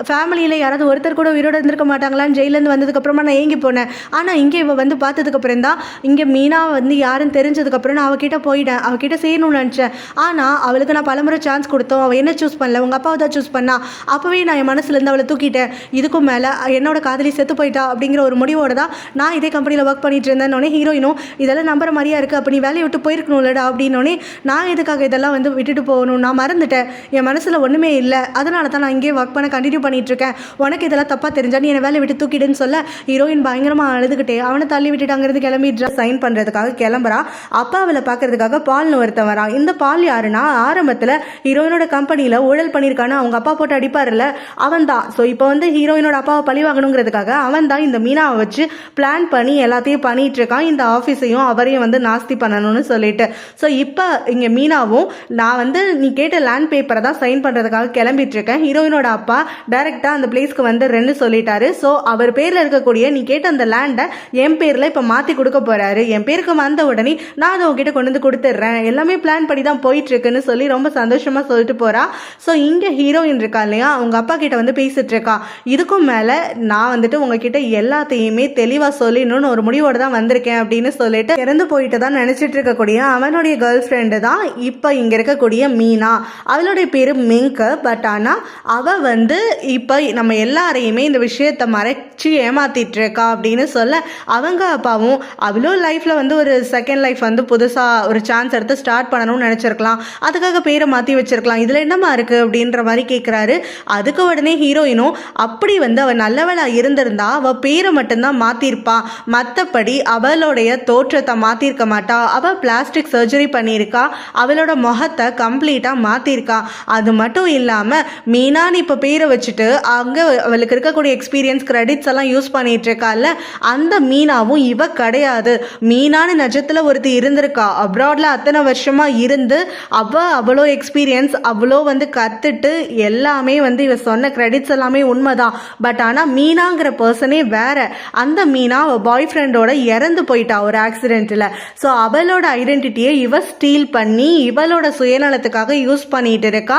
ஃபேமிலியில் யாராவது ஒருத்தர் கூட உயிரோடு இருந்திருக்க மாட்டாங்களான்னு ஜெயிலேருந்து வந்ததுக்கப்புறமா நான் ஏங்கி போனேன். ஆனால் இங்கே இவள் வந்து பார்த்ததுக்கப்புறம் தான் இங்கே மீனா வந்து யாருன்னு தெரிஞ்சதுக்கப்புறம் நான் அவகிட்ட போயிட்டேன், அவகிட்ட செய்யணும்னு நினச்சேன். ஆனால் அவளுக்கு நான் பலமுறை சான்ஸ் கொடுத்தோம், அவள் என்ன சூஸ் பண்ணல, உங்கள் அப்பாவை தான் சூஸ் பண்ணா, அப்போவே நான் என் மனசுலேருந்து அவளை தூக்கிட்டேன், இதுக்கும் மேலே என்னோட காதலி செத்து போயிட்டா அப்படிங்கிற ஒரு முடிவோடு தான் நான் இதே கம்பெனியில் ஒர்க் பண்ணிட்டு இருந்தேன்னொடனே ஹீரோயினும் இதெல்லாம் நம்புற மாதிரியா இருக்குது, அப்போ நீ வேலையை விட்டு போயிருக்கணும்லடா அப்படின்னோடனே நான் எதுக்காக இதெல்லாம் வந்து விட்டுட்டு போகணும், நான் மறந்துட்டேன், என் மனசில் ஒன்றுமே இல்லை, அதனால தான் நான் இங்கே ஒர்க் பண்ண கண்டினியூ பண்ணிகிட்ருக்கேன், உனக்கு இதெல்லாம் தப்பாக தெரிஞ்சா நீ என்னை வேலையை விட்டு தூக்கிடுன்னு சொல்ல ஹீரோயின் பயங்கரமாக அழுதுகிட்டே அவனை தள்ளி விட்டுட்டு அங்கேருந்து கிளம்பிடுறா. சைன் பண்ணுறதுக்காக கிளம்புறா. அப்பா அவளை பார்க்கறதுக்காக பால்னு ஒருத்தன் வரான். இந்த பால் யாருன்னா ஆரம்பத்தில் ஹீரோயினோட கம்பெனியில் ஊழல் பண்ணியிருக்கான்னு அவங்க அப்பா போட்டு அடிப்பார்ல அவன் தான். ஸோ இப்போ வந்து ஹீரோயினோட அப்பாவை பழி வாங்கணுங்கிறதுக்காக அவன் தான் இந்த மீனாவை வச்சு பிளான் பண்ணி எல்லாத்தையும் பண்ணிட்டு இருக்கான், இந்த ஆஃபீஸையும் அவரையும் வந்து நாஸ்தி பண்ணணும்னு சொல்லிட்டு. ஸோ இப்போ இங்கே மீனாவும் நான் வந்து நீ கேட்ட லேண்ட் பேப்பரை தான் சைன் பண்ணுறதுக்காக கிளம்பிட்டு இருக்கேன், ஹீரோயினோட அப்பா டைரெக்டாக அந்த பிளேஸ்க்கு வந்துடுறேன்னு சொல்லிட்டாரு. ஸோ அவர் பேரில் இருக்கக்கூடிய நீ கேட்ட அந்த லேண்டை என் பேரில் இப்போ மாற்றி கொடுக்க போகிறாரு, என் பேருக்கு வந்த உடனே நான் அதை உங்ககிட்ட கொண்டு வந்து கொடுத்துட்றேன், எல்லாமே பிளான் பண்ணி தான் போயிட்டுருக்குன்னு சொல்லி ரொம்ப சந்தோஷமாக சொல்லிட்டு போகிறா. ஸோ இங்கே ஹீரோயின் இருக்கா இல்லையா, அவங்க அப்பா கிட்ட வந்து பேசிட்டு இருக்கா, இதுக்கும் மேலே நான் வந்துட்டு உங்ககிட்ட எல்லாத்தையுமே தெளிவாக சொல்லிடணும்னு ஒரு முடிவோடு தான் வந்திருக்கேன் அப்படின்னு சொல்லிட்டு இறந்து போயிட்டு தான் நினச்சிட்டு இருக்கக்கூடிய அவனுடைய கேர்ள் ஃப்ரெண்டு தான் இப்போ இங்கே இருக்கக்கூடிய மீனா. அவளுடைய பேர் மிங்க். பட் ஆனால் அவள் வந்து இப்போ நம்ம எல்லாரையுமே இந்த விஷயத்தை மறைச்சி ஏமாத்திட்டு இருக்கா அப்படின்னு சொல்ல அவங்க அப்பாவும் அவளும் லைஃப்பில் வந்து ஒரு செகண்ட் லைஃப் வந்து புதுசாக ஒரு சான்ஸ் எடுத்து ஸ்டார்ட் பண்ணணும்னு நினச்சிருக்கலாம், அதுக்காக பேரை மாற்றி வச்சிருக்கலாம், இதில் என்னமா இருக்குது அப்படின்ற மாதிரி கேட்குறாரு. அதுக்கு உடனே ஹீரோயினும் அப்படி வந்து அவள் நல்லவளாக இருந்திருந்தா அவள் பேரை மட்டும்தான் மாற்றிருப்பா, மற்றபடி அவளுடைய தோற்றத்தை மாற்றிருக்க மாட்டா, அவள் பிளாஸ்டிக் சர்ஜரி பண்ணியிருக்கா, அவளோட முகத்தை கம்ப்ளீட்டாக மாற்றிருக்கா. அது மட்டும் இல்லாமல் மீனான்னு இப்போ பேரை வச்சுட்டு அங்கே அவளுக்கு இருக்கக்கூடிய எக்ஸ்பீரியன்ஸ் கிரெடிட்ஸ் எல்லாம் யூஸ் பண்ணிட்டு இருக்கால, அந்த மீனாவும் இவ கிடையாது. மீனான்னு நிஜத்தில் ஒருத்தி இருந்திருக்கா, அப்ராட்ல அத்தனை வருஷமாக இருந்து அவ்வளோ எக்ஸ்பீரியன்ஸ் அவ்வளோ வந்து கற்றுட்டு எல்லாமே வந்து இவ சொன்ன கிரெடிட்ஸ் எல்லாமே உண்மைதான். பட் ஆனால் மீனாங்கிற பர்சனே வேற. அந்த மீனா அவள் பாய் ஃப்ரெண்டோட இறந்து போயிட்டா ஒரு ஆக்சிடென்ட்டில். ஸோ அவளோட ஐடென்டிட்டியை இவ ஸ்டீல் பண்ணி இவளோட சுயநலத்துக்காக யூஸ் பண்ணிட்டு இருக்கா.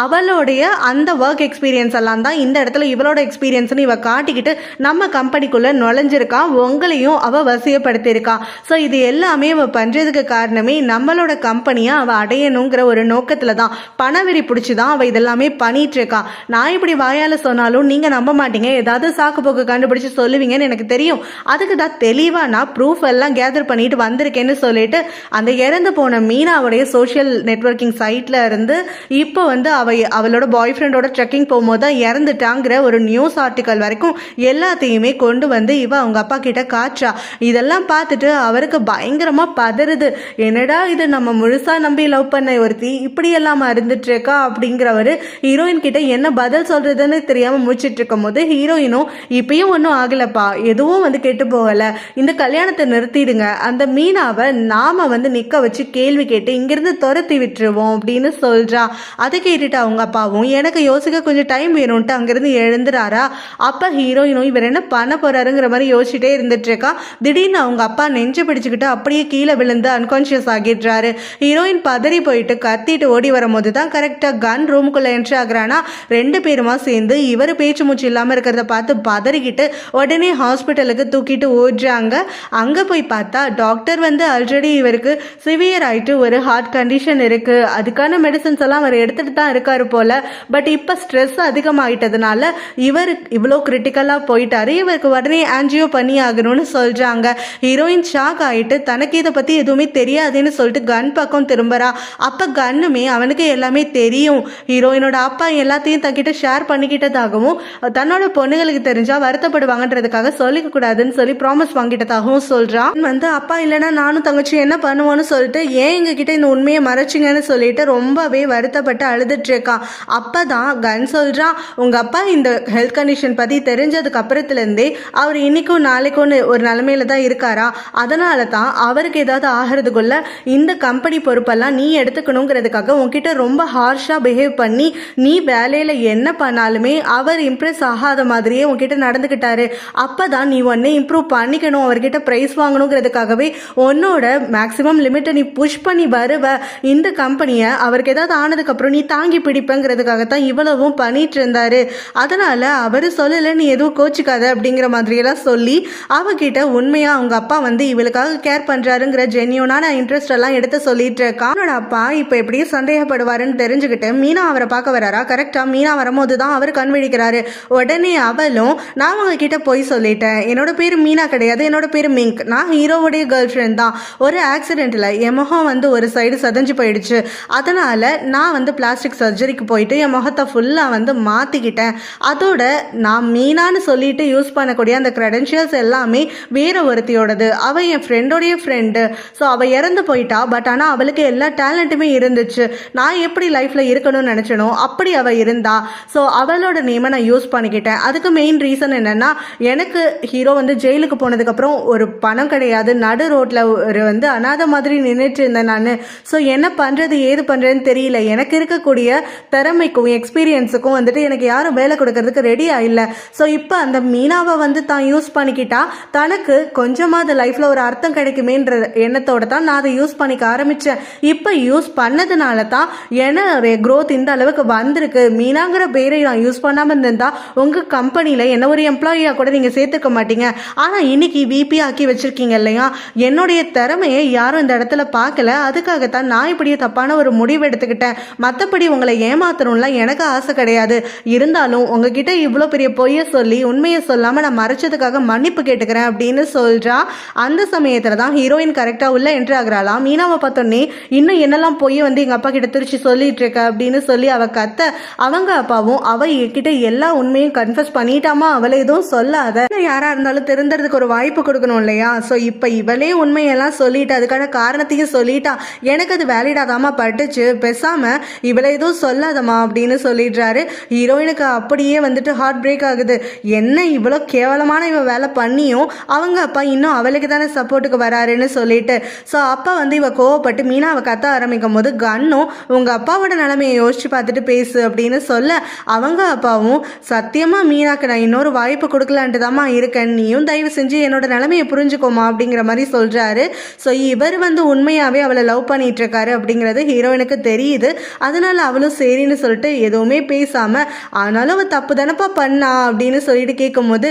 அவளுடைய அந்த ஒர்க் எக்ஸ்பீரியன்ஸ் எல்லாம் தான் இந்த இடத்துல இவளோட எக்ஸ்பீரியன்ஸ்னு இவ காட்டிக்கிட்டு நம்ம கம்பெனிக்குள்ளே நுழைஞ்சிருக்கா, உங்களையும் அவள் வசியப்படுத்தியிருக்கா. ஸோ இது எல்லாமே அவள் பண்ணுறதுக்கு காரணமே நம்மளோட கம்பெனியை அவள் அடையணுங்கிற ஒரு நோக்கத்தில் தான், பணவெறி பிடிச்சி தான் அவள் இதெல்லாமே பண்ணி பண்ணிட்டு இருக்கா. நான் இப்படி வாயால் சொன்னாலும் நீங்கள் நம்ப மாட்டீங்க, ஏதாவது சாக்கு போக்கு கண்டுபிடிச்சு சொல்லுவீங்கன்னு எனக்கு தெரியும். அதுக்கு தான் தெளிவாக நான் ப்ரூஃப் எல்லாம் கேதர் பண்ணிட்டு வந்திருக்கேன்னு சொல்லிட்டு அந்த இறந்து போன மீனாவுடைய சோஷியல் நெட்வொர்க்கிங் சைட்டில் இருந்து இப்போ வந்து அவளோட பாய் ஃப்ரெண்டோட ட்ரெக்கிங் போகும்போது தான் இறந்துட்டாங்கிற ஒரு நியூஸ் ஆர்டிக்கல் வரைக்கும் எல்லாத்தையுமே கொண்டு வந்து அவங்க அப்பா கிட்ட காற்றா. இதெல்லாம் பார்த்துட்டு அவருக்கு பயங்கரமாக பதறுது. என்னடா இது, நம்ம முழுசாக நம்பி லவ் பண்ண ஒருத்தி இப்படியெல்லாம் இருந்துட்டு இருக்கா அப்படிங்கிறவர் ஹீரோயின் கிட்ட என்ன பதில் சொல்றதுன்னு தெரியாமல் முடிச்சிட்டு இருக்கும் போது ஹீரோயினும் இப்பயும் ஒன்றும் ஆகலப்பா, எதுவும் வந்து கெட்டு போகலை, இந்த கல்யாணத்தை நிறுத்திடுங்க, அந்த மீனாவை நாம வந்து நிற்க வச்சு கேள்வி கேட்டு இங்கிருந்து துரத்தி விட்டுருவோம் அப்படின்னு சொல்றா. அதை கேட்டுட்டு அவங்க அப்பாவும் எனக்கு யோசிக்க கொஞ்சம் டைம் வேணும்ட்டு அங்கிருந்து எழுந்துறாரா. அப்ப ஹீரோயினும் இவர் என்ன பண்ண போறாருங்கிற மாதிரி யோசிச்சுட்டே இருந்துட்டு இருக்கா. திடீர்னு அவங்க அப்பா நெஞ்சு பிடிச்சுக்கிட்டு அப்படியே கீழே விழுந்து அன்கான்சியஸ் ஆகிடுறாரு. ஹீரோயின் பதறி போயிட்டு கத்திட்டு ஓடி வரும்போது தான் கரெக்டா கன் ரூமுக்குள்ள என்ட்ரி ஆகுறானா. ரெண்டு பேருமா சேர்ந்து இவர் பேச்சு மூச்சு இல்லாம இருக்கிறத பார்த்து பதறிக்கிட்டு உடனே ஹாஸ்பிட்டலுக்கு தூக்கிட்டு ஓடுறாங்க. அங்க போய் பார்த்தா டாக்டர் வந்து ஆல்ரெடி இவருக்கு சிவியர் ஆயிட்டு ஒரு ஹார்ட் கண்டிஷன் இருக்கு, அதுக்கான மெடிசன்ஸ் எல்லாம் அவர் எடுத்துட்டு தான் இருக்காரு போல. பட் இப்போ ஸ்ட்ரெஸ் அதிகமாயிட்டதுனால இவர் இவ்வளோ கிரிட்டிக்கலா போயிட்டாரு, இவருக்கு உடனே ஆன்ஜியோ பண்ணி ஆகணும்னு சொல்றாங்க. ஹீரோயின் ஷாக் ஆயிட்டு தனக்கு இதை பத்தி எதுவுமே தெரியாதுன்னு சொல்லிட்டு கன் பக்கம் திரும்புறா. அப்ப கன்னுமே அவனுக்கு எல்லாமே தெரியும், ஹீரோயினோட அப்பா எல்லாத்தையும் தங்கிட்ட ஷேர் பண்ணிக்கிட்டதாகவும் தன்னோட பொண்ணுகளுக்கு தெரிஞ்சா வருத்தப்படுவாங்கன்றதுக்காக சொல்லிக்க கூடாதுன்னு சொல்லி ப்ராமிஸ் வாங்கிட்டதாகவும் சொல்றான். வந்து அப்பா இல்லைன்னா நானும் தங்கச்சி என்ன பண்ணுவோன்னு சொல்லிட்டு ஏன் எங்ககிட்ட இந்த உண்மையை மறைச்சிங்கன்னு சொல்லிட்டு ரொம்பவே வருத்தப்பட்டு அழுதுட்டு இருக்கான். அப்பதான் கன் சொல்றான், உங்க அப்பா இந்த ஹெல்த் கண்டிஷன் பத்தி தெரிஞ்சதுக்கு அப்புறத்துலேருந்தே அவர் இன்னைக்கும் நாளைக்கும் ஒரு நிலைமையில தான் இருக்காரா, அதனால தான் அவருக்கு ஏதாவது ஆகிறதுக்குள்ள இந்த கம்பெனி பொறுப்பெல்லாம் நீ எடுத்துக்கணுங்கிறதுக்காக உன்கிட்ட ரொம்ப ஹார்ஷா பிஹேவ் பண்ணி நீ வேலையில என்ன பண்ணாலுமே அவர் இம்ப்ரெஸ் ஆகாத மாதிரியே உன்கிட்ட நடந்துக்கிட்டாரு. அப்பதான் நீ உன்னை இம்ப்ரூவ் பண்ணிக்கணும், அவர்கிட்ட ப்ரைஸ் வாங்கணுங்கிறதுக்காகவே உன்னோட மேக்ஸிமம் லிமிட்டை நீ புஷ் பண்ணி வருவ. இந்த கம்பெனியை அவருக்கு ஏதாவது ஆனதுக்கப்புறம் நீ தாங்கி பிடிப்பங்கிறதுக்காகத்தான் இவ்வளவும் பண்ணிட்டு இருந்தாரு. அதனால அவர் சொல்லலை, நீ எதுவும் கோச்சிக்காத அப்படிங்கிற மாதிரியெல்லாம் சொல்லி அவகிட்ட உண்மையா அவங்க அப்பா வந்து இவளுக்காக கேர் பண்றாருங்கிற ஜென்யூனான இன்ட்ரெஸ்ட் எல்லாம் எடுத்து சொல்லிட்டு இருக்கான். அவனோட அப்பா இப்போ எப்படியும் சந்தேகப்படுவாருன்னு தெரிஞ்சுக்கிட்டு மீனா அவரை பார்க்க வராரா. கரெக்டா மீனா வரும்போது தான் அவர் கண் விழிக்கிறாரு. உடனே அவளும் நான் அவங்க கிட்ட போய் சொல்லிட்டேன், என்னோட பேர் மீனா கிடையாது, என்னோட பேர் மிங்க், நான் ஹீரோவுடைய கேர்ள் ஃப்ரெண்ட் தான். ஒரு ஆக்சிடென்ட்ல என் முகம் வந்து ஒரு சைடு சதஞ்சு போயிடுச்சு, அதனால நான் வந்து பிளாஸ்டிக் சர்ஜரிக்கு போயிட்டு என் முகத்தை ஃபுல்லாக வந்து மாற்றிக்கிட்டேன். அதோட நான் மீனான்னு சொல்லிட்டு யூஸ் பண்ணக்கூடிய அந்த க்ரெடென்ஷியல்ஸ் எல்லாமே வேற ஒருத்தியோடது, அவள் என் ஃப்ரெண்டோடைய ஃப்ரெண்டு. ஸோ அவள் இறந்து போயிட்டா, பட் ஆனால் அவளுக்கு எல்லா டேலண்ட்டுமே இருந்துச்சு. நான் எப்படி லைஃப்பில் இருக்கணும்னு நினச்சனோ அப்படி அவள் இருந்தா. ஸோ அவளோட நேமை நான் யூஸ் பண்ணிக்கிட்டேன். அதுக்கு மெயின் ரீசன் என்னென்னா, எனக்கு ஹீரோ வந்து ஜெயிலுக்கு போனதுக்கப்புறம் ஒரு பணம் கிடையாது, நடு ரோட்டில் ஒரு வந்து அனாதை மாதிரி நின்றுட்டு இருந்தேன் நான். ஸோ என்ன பண்ணுறது ஏது பண்ணுறதுன்னு தெரியல, எனக்கு இருக்கக்கூடிய திறமைக்கும் எக்ஸ்பீரியன்ஸுக்கும் வந்துட்டு எனக்கு யாரும் வேலை கொடுக்கறதுக்கு ரெடியாக இல்லை. ஸோ இப்போ அந்த மீனாவை வந்து தான் யூஸ் பண்ணிக்கிட்டா தனக்கு கொஞ்சமாவது லைஃப்பில் ஒரு அர்த்தம் கிடைக்குமேன்ற எண்ணத்தோடு தான் நான் அதை யூஸ் பண்ணிக்க ஆரம்பித்தேன். இப்போ யூஸ் பண்ணதுனால தான் என்னுடைய க்ரோத் இந்த அளவுக்கு வந்திருக்கு. மீனாங்கிற பேரை நான் யூஸ் பண்ணாமல் இருந்திருந்தா உங்கள் கம்பெனியில் என்ன ஒரு எம்ப்ளாயியாக கூட நீங்கள் சேர்த்துக்க மாட்டீங்க. ஆனால் இன்னைக்கு விபி ஆக்கி வச்சுருக்கீங்க இல்லையா, என்னுடைய திறமையை யாரும் இந்த இடத்துல பார்க்கல, அதுக்காகத்தான் நான் இப்படியே தப்பான ஒரு முடிவு எடுத்துக்கிட்டேன். மற்றபடி உங்களை ஏமாத்தணும்லாம் எனக்கு ஆசை கிடையாது. இருந்தாலும் உங்ககிட்ட இவ்வளோ பெரிய பொய்யை சொல்லி உண்மையை சொல்லாமல் நான் மறைச்சதுக்காக மன்னிப்பு கேட்டுக்கிறேன் அப்படின்னு சொல்கிறா. அந்த சமயத்தில் தான் ஹீரோயின் கரெக்டாக உள்ள என்ட்ரி ஆகுறாளாம். மீனாவை பார்த்தோன்னே இன்னும் என்னெல்லாம் பொய்யை வந்து எங்கள் அப்பா கிட்ட திருச்சி சொல்லிட்டு இருக்க அப்படின்னு சொல்லி அவள் கத்த, அவங்க அப்பாவும் அவள் கிட்ட எல்லா உண்மையும் கன்ஃபஸ் பண்ணிட்டாமா, அவளை எதுவும் சொல்லாத, யாராக இருந்தாலும் திருந்துறதுக்கு ஒரு வாய்ப்பு கொடுக்கணும் இல்லையா. ஸோ இப்போ இவளே உண்மையெல்லாம் சொல்லிட்டு அதுக்கான காரணத்தையும் சொல்லிட்டா, எனக்கு அது வேலிடாதாமா பட்டுச்சு, பேசாமல் இவளை எதுவும் சொல்லாதம்மா அப்படின்னு சொல்லிடுறாரு. ஹீரோயினுக்கு அப்படியே வந்துட்டு ஹார்ட் பிரேக் ஆகுது. என்ன இவ்வளோ கேவலமான இவன் வேலை பண்ணியும் அவங்க அப்பா இன்னும் அவளுக்கு தானே சப்போர்ட்டுக்கு வராருன்னு சொல்லிட்டு. ஸோ அப்பா வந்து இவ கோவப்பட்டு மீனாவை கத்த ஆரம்பிக்கும் போது கன்னும் உங்கள் அப்பாவோட நிலைமையை யோசிச்சு பார்த்துட்டு பேசு அப்படின்னு சொல்ல, அவங்க அப்பாவும் சத்தியமாக மீனாக்கு நான் இன்னொரு வாய்ப்பு கொடுக்கலான்ட்டு தாம்மா இருக்கேன், நீயும் தயவு செஞ்சு என்னோட நிலைமையை புரிஞ்சுக்கோமா அப்படிங்கிற மாதிரி சொல்கிறாரு. ஸோ இவர் வந்து உண்மையாகவே அவளை லவ் பண்ணிட்டு இருக்காரு அப்படிங்கிறது ஹீரோயினுக்கு தெரியுது. அதனால அவளும் சரின்னு சொல்லிட்டு எதுவுமே பேசாமல், ஆனாலும் அவள் தப்பு தானப்பா பண்ணா அப்படின்னு சொல்லிட்டு கேட்கும்போது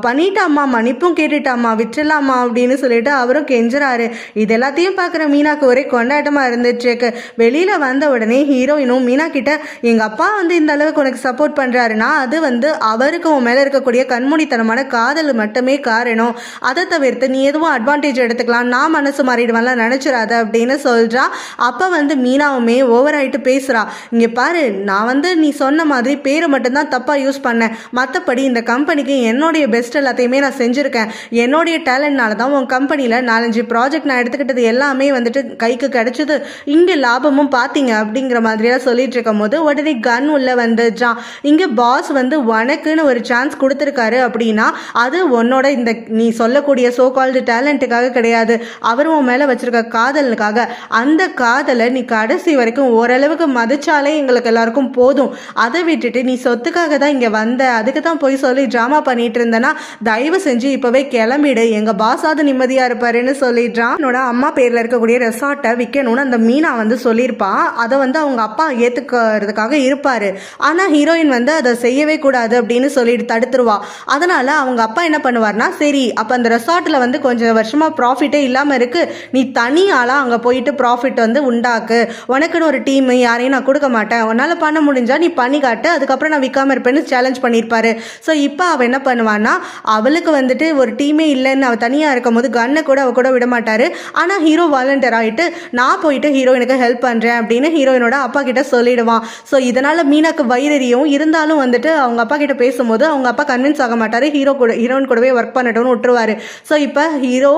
பண்ணிட்டாம்மா, மன்னிப்பும் கேட்டுட்டாம்மா, விட்டுலாமா அப்படின்னு சொல்லிட்டு அவரும் கெஞ்சுறாரு. இது எல்லாத்தையும் பார்க்குற மீனாக்கு ஒரே கொண்டாட்டமாக இருந்துட்டு இருக்கு. வெளியில் வந்த உடனே ஹீரோயினும் மீனா கிட்ட எங்கள் அப்பா வந்து இந்த அளவுக்கு உனக்கு சப்போர்ட் பண்ணுறாருன்னா அது வந்து அவருக்கு உன் மேலே இருக்கக்கூடிய கண்மூடித்தனமான காதல் மட்டுமே காரணம். அதை தவிர்த்து நீ எதுவும் அட்வான்டேஜ் எடுத்துக்கலாம், நான் மனசு மாறிடுவேன்லாம் நினச்சிடாத அப்படின்னு சொல்கிறா. அப்போ வந்து மீனாவுமே ஓவர் ஆகிட்டு பேசுகிறா. இங்கே பாரு, நான் வந்து நீ சொன்ன மாதிரி பேரை மட்டும்தான் தப்பாக யூஸ் பண்ணேன், மற்றபடி இந்த கம்பெனிக்கு என்னுடைய பெஸ்ட் எல்லாத்தையுமே நான் செஞ்சுருக்கேன். என்னுடைய டேலண்ட்னால தான் உன் கம்பெனியில் 4-5 ப்ராஜெக்ட் நான் எடுத்துக்கிட்டது எல்லாமே வந்துட்டு கைக்கு கிடைச்சது, இங்கே லாபமும் பார்த்தீங்க அப்படிங்கிற மாதிரியெல்லாம் சொல்லிட்டு இருக்கும் போது உடனே கன் உள்ள வந்துச்சான். இங்கே பாஸ் வந்து உனக்குன்னு ஒரு சான்ஸ் கொடுத்துருக்காரு அப்படின்னா அது உன்னோட இந்த நீ சொல்லக்கூடிய சோ கால்டு டேலண்ட்டுக்காக கிடையாது, அவர் உன் மேலே வச்சிருக்க காதலுக்காக. அந்த காதலை நீ கடைசி வரைக்கும் ஓரளவுக்கு மதிச்சாலே எங்களுக்கு எல்லாருக்கும் போதும். அதை விட்டுட்டு நீ சொத்துக்காக தான் இங்கே வந்த, அதுக்கு தான் போய் சொல்லி ட்ராமா பண்ணிட்டு இருந்தேன்னா தயவு செஞ்சு இப்போவே கிளம்பிடு, எங்கள் பாஸாவது நிம்மதியாக இருப்பாருன்னு சொல்லிடுறான். என்னோட அம்மா பேரில் இருக்கக்கூடிய ரெசார்ட்டை விற்கணும்னு அந்த மீனா வந்து சொல்லியிருப்பான். அதை வந்து அவங்க அப்பா ஏற்றுக்கிறதுக்காக இருப்பார். ஆனால் ஹீரோயின் வந்து அதை செய்யவே கூடாது அப்படின்னு சொல்லிட்டு தடுத்துருவா. அதனால் அவங்க அப்பா என்ன பண்ணுவார்னா, சரி அப்போ அந்த ரெசார்ட்டில் வந்து கொஞ்சம் வருஷமாக ப்ராஃபிட்டே இல்லாமல் இருக்குது, நீ தனியாலாம் அங்கே போயிட்டு ப்ராஃபிட் வந்து உண்டாக்கு, உனக்குன்னு ஒரு டீம் யாரையும் நான் கொடுக்க மாட்டேன், உன்னால் பண்ண முடிஞ்சால் நீ பண்ணி காட்டு, அதுக்கப்புறம் நான் விற்காமல் இருப்பேன்னு சேலஞ்ச் பண்ணியிருப்பாரு. ஸோ இப்போ அவள் என்ன பண்ணுவான்னா, அவளுக்கு வந்துட்டு ஒரு டீமே இல்லைன்னு அவள் தனியாக இருக்கும் போது கன்னை கூட அவள் கூட விட மாட்டார். ஆனால் ஹீரோ வாலண்டியர் ஆகிட்டு நான் போயிட்டு ஹீரோயினுக்கு ஹெல்ப் பண்ணுறேன் அப்படின்னு ஹீரோயினோட அப்பா கிட்ட சொல்லிடுவான். ஸோ இதனால் மீனாக்கு வயிறறியும் இருந்தாலும் வந்துட்டு அவங்க அப்பா கிட்ட பேசும்போது அவங்க அப்பா கன்வின்ஸ் ஆக மாட்டார், ஹீரோயின் கூடவே ஒர்க் பண்ணட்டும்னு விட்டுருவார். ஸோ இப்போ ஹீரோ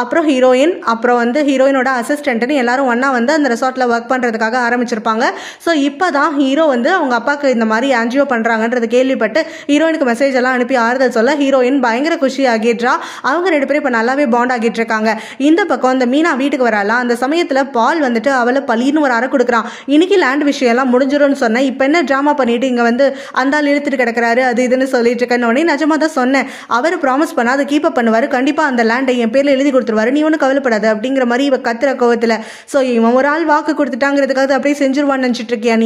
அப்புறம் ஹீரோயின் அப்புறம் வந்து ஹீரோயினோட அசிஸ்டன்ட்னு எல்லாரும் ஒன்றா வந்து அந்த ரெசார்ட்டில் ஒர்க் பண்ணுறதுக்காக ஆரம்பிச்சிருப்பாங்க. ஸோ இப்போ தான் ஹீரோ வந்து அவங்க அப்பாவுக்கு இந்த மாதிரி ஆன்ஜியோ பண்ணுறாங்கன்றது கேள்விப்பட்டு ஹீரோயினுக்கு மெசேஜ் எல்லாம் அனுப்பி ஆறுதல் சொல்ல ஹீரோயின் பயங்கர குஷி ஆகிடுறா. அவங்க 2 பேரும் இப்போ நல்லாவே பாண்ட் ஆகிட்டு இருக்காங்க. இந்த பக்கம் அந்த மீனா வீட்டுக்கு வராலாம். அந்த சமயத்தில் பால் வந்துட்டு அவளை பலின்னு ஒரு அறை கொடுக்குறான். இன்னைக்கு லேண்ட் விஷயம் எல்லாம் முடிஞ்சிடும்னு சொன்னேன், இப்போ என்ன ட்ராமா பண்ணிட்டு இங்கே வந்து அந்த ஆள் இழுத்துட்டு கிடக்கிறாரு அது இதுன்னு சொல்லிட்டு இருக்கேன்னு நிஜமாக தான் சொன்னேன், அவர் ப்ராமிஸ் பண்ணா அதை கீப் அப் பண்ணுவார், கண்டிப்பாக அந்த லேண்டை என் பேரில் எழுதி கொடுத்துருவாரு, நீ ஒன்றும் கவலைப்படாது அப்படிங்கிற மாதிரி இவ கத்துற கோவத்தில். ஸோ இவன் ஒரு ஆள் வாக்கு கொடுத்துட்டாங்கிறதுக்காக அப்படியே செஞ்சிருவான்னு நினச்சிட்டு இருக்கியா